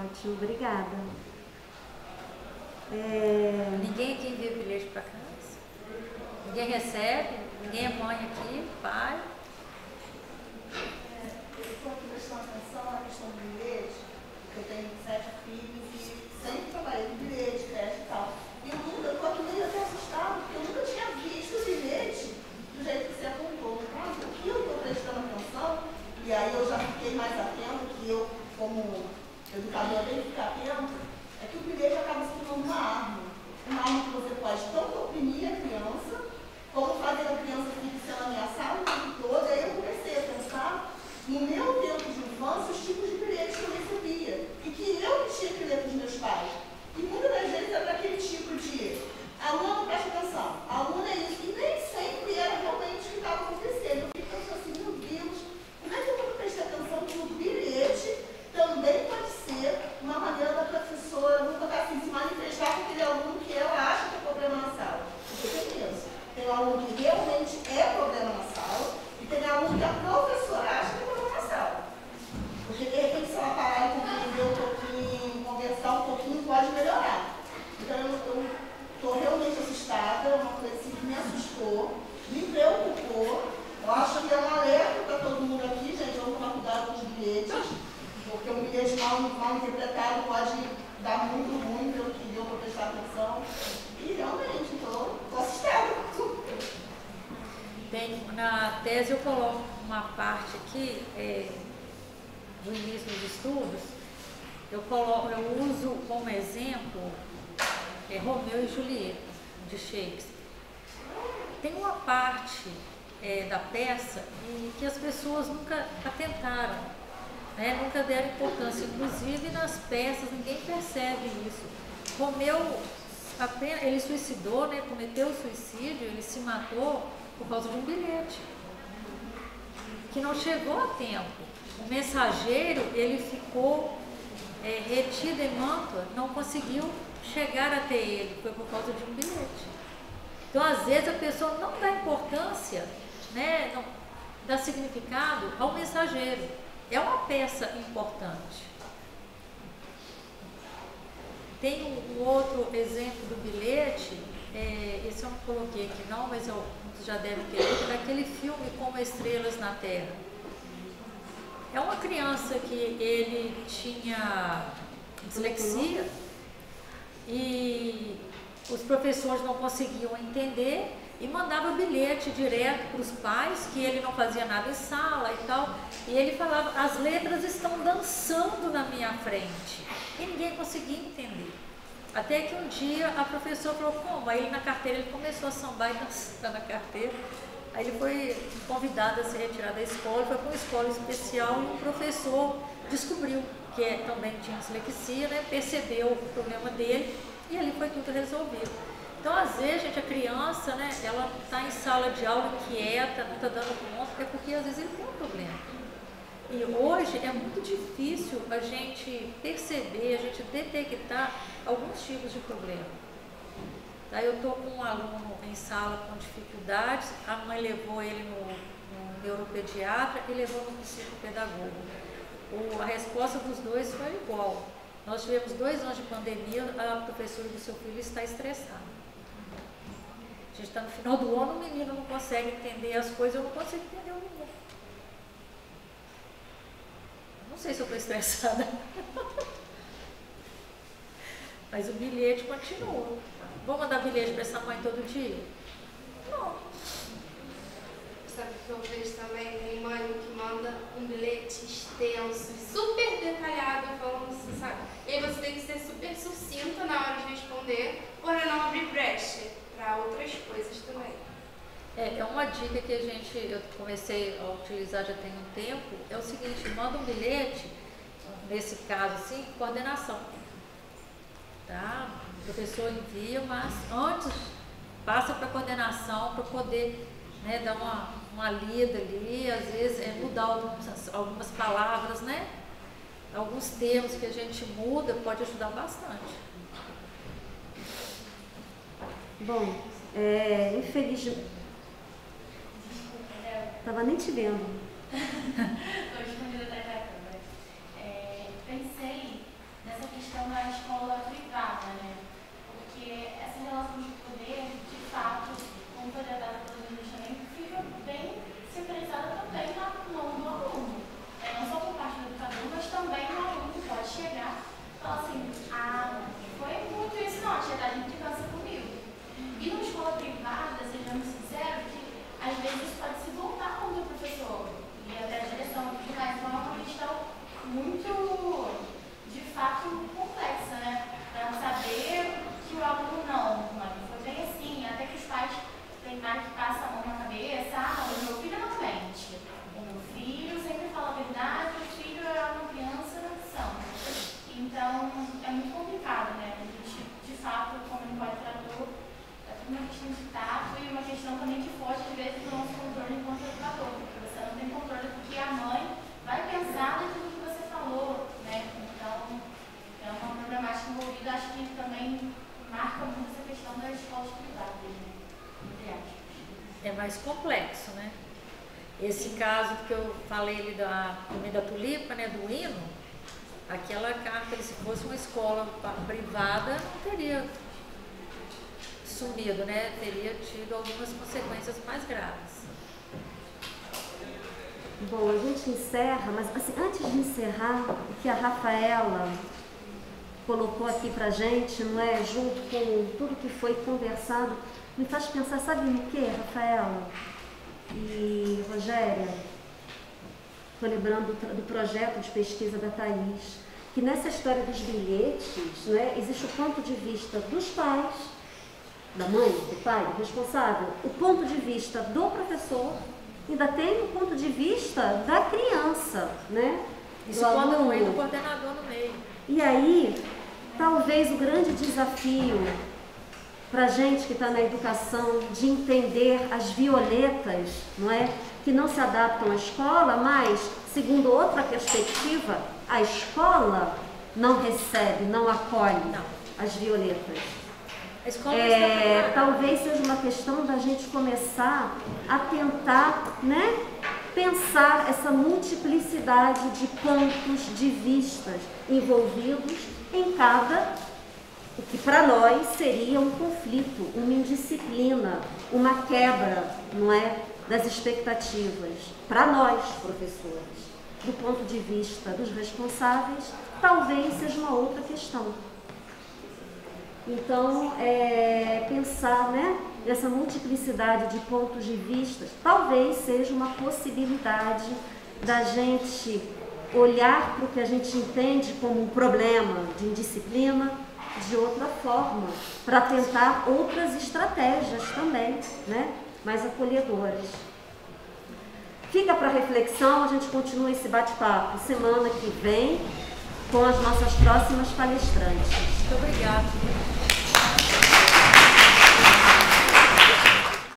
Speaker 1: Ótimo, obrigada.
Speaker 2: Ninguém aqui envia bilhete para casa? Ninguém recebe? Ninguém é mãe aqui? Pai?
Speaker 6: Eu estou aqui prestando atenção na questão do bilhete, porque eu tenho 7 filhos e sempre trabalhei com bilhete, creche e tal. E eu estou aqui meio até assustada, porque eu nunca tinha visto o bilhete do jeito que você apontou. Mas o que eu estou prestando atenção, e aí eu já fiquei mais atenta, que eu, como educadora, tenho que ficar atento, é que o bilhete acaba se tornando uma arma. Uma arma que você pode tanto oprimir a criança, como fazer a criança ficar sendo ameaçada o tempo todo. Aí eu comecei a pensar, no meu tempo de infância, os tipos de bilhetes que eu recebia. E que eu tinha que ler para os meus pais. E muitas das vezes era daquele tipo de aluno, presta atenção, aluno é isso. E nem sempre era realmente o que estava acontecendo. Eu fiquei pensando assim, meu Deus, como é que eu vou prestar atenção que o bilhete também pode ser uma maneira da professora, vamos botar assim, se manifestar com aquele aluno que ela acha que é problema na sala. Porque tem isso. Tem um aluno que realmente é problema na sala e tem aluno que a professora acha que é problema na sala. Porque de repente, se ela parar e compreender um pouquinho, conversar um pouquinho, pode melhorar. Então eu estou realmente assustada, uma coisa assim que me assustou, me preocupou. Eu acho que é um alerta para todo mundo aqui, gente, vamos tomar cuidado com os bilhetes, porque um bilhete mal interpretado pode dar muito ruim pelo que deu para prestar atenção. E realmente, estou assustada.
Speaker 2: Na tese eu coloco uma parte aqui, do início dos estudos, eu uso como exemplo Romeu e Julieta, de Shakespeare. Tem uma parte da peça em que as pessoas nunca atentaram, nunca deram importância, inclusive nas peças ninguém percebe isso. Romeu, ele suicidou, cometeu suicídio, ele se matou por causa de um bilhete, que não chegou a tempo. O mensageiro, ele ficou retido em Mantua, não conseguiu chegar até ele, foi por causa de um bilhete. Então, às vezes, a pessoa não dá importância, não dá significado ao mensageiro. É uma peça importante. Tem um outro exemplo do bilhete, esse eu não coloquei aqui não, mas muitos já devem ter visto, daquele filme Como Estrelas na Terra. É uma criança que ele tinha dislexia e os professores não conseguiam entender e mandava bilhete direto para os pais, que ele não fazia nada em sala e tal, e ele falava, as letras estão dançando na minha frente, e ninguém conseguia entender. Até que um dia a professora falou, como? Aí ele na carteira, ele começou a sambar e dançar na carteira. Aí ele foi convidado a se retirar da escola, foi para uma escola especial e um professor descobriu que também tinha dislexia, percebeu o problema dele e ali foi tudo resolvido. Então, às vezes, gente, a criança, ela está em sala de aula inquieta, não está dando conta, é porque às vezes ele tem um problema. E hoje é muito difícil a gente perceber, a gente detectar alguns tipos de problema. Tá? Eu estou com um aluno em sala com dificuldades, a mãe levou ele no neuropediatra e levou no psicopedagogo. A resposta dos dois foi igual. Nós tivemos 2 anos de pandemia, a professora do seu filho está estressada. A gente está no final do ano, o menino não consegue entender as coisas, eu não consigo entender o menino. Não sei se eu estou estressada. Mas o bilhete continua. Vou mandar bilhete para essa mãe todo dia? Não.
Speaker 5: Sabe o que eu vejo também? Tem mãe que manda um bilhete extenso, super detalhado, falando assim, sabe? E aí você tem que ser super sucinta na hora de responder, para não abrir brecha para outras coisas também.
Speaker 2: É uma dica que eu comecei a utilizar já tem um tempo, é o seguinte, manda um bilhete, nesse caso assim, coordenação. Tá? O professor envia, mas antes passa para a coordenação para poder dar uma lida ali, às vezes mudar algumas palavras, alguns termos que a gente muda, pode ajudar bastante.
Speaker 1: Bom, infelizmente... Estava nem te vendo.
Speaker 7: Estou respondendo até a câmera. Pensei nessa
Speaker 2: mais complexo, né? Esse caso que eu falei ali da Comida Tulipa, né, do hino, aquela carta, se fosse uma escola privada, não teria sumido, né? Teria tido algumas consequências mais graves.
Speaker 1: Bom, a gente encerra, mas assim, antes de encerrar, o que a Rafaela colocou aqui pra gente, não é? Junto com tudo que foi conversado, me faz pensar, sabe no que, Rafaela e Rogéria? Estou lembrando do projeto de pesquisa da Thaís, que nessa história dos bilhetes, né, existe o ponto de vista dos pais, da mãe, do pai, do responsável, o ponto de vista do professor, ainda tem o ponto de vista da criança, né?
Speaker 2: Isso quando não é do coordenador no meio.
Speaker 1: E aí, talvez o grande desafio para a gente que está na educação de entender as violetas, não é? Que não se adaptam à escola, mas, segundo outra perspectiva, a escola não recebe, não acolhe as violetas.
Speaker 2: A escola
Speaker 1: talvez seja uma questão da gente começar a tentar, né, pensar essa multiplicidade de pontos de vistas envolvidos em cada, o que para nós seria um conflito, uma indisciplina, uma quebra, não é, das expectativas. Para nós, professores, do ponto de vista dos responsáveis, talvez seja uma outra questão. Então, pensar, né, nessa multiplicidade de pontos de vista, talvez seja uma possibilidade da gente olhar para o que a gente entende como um problema de indisciplina de outra forma, para tentar outras estratégias também, né, mais acolhedoras. Fica para reflexão, a gente continua esse bate-papo semana que vem com as nossas próximas palestrantes.
Speaker 2: Muito obrigada.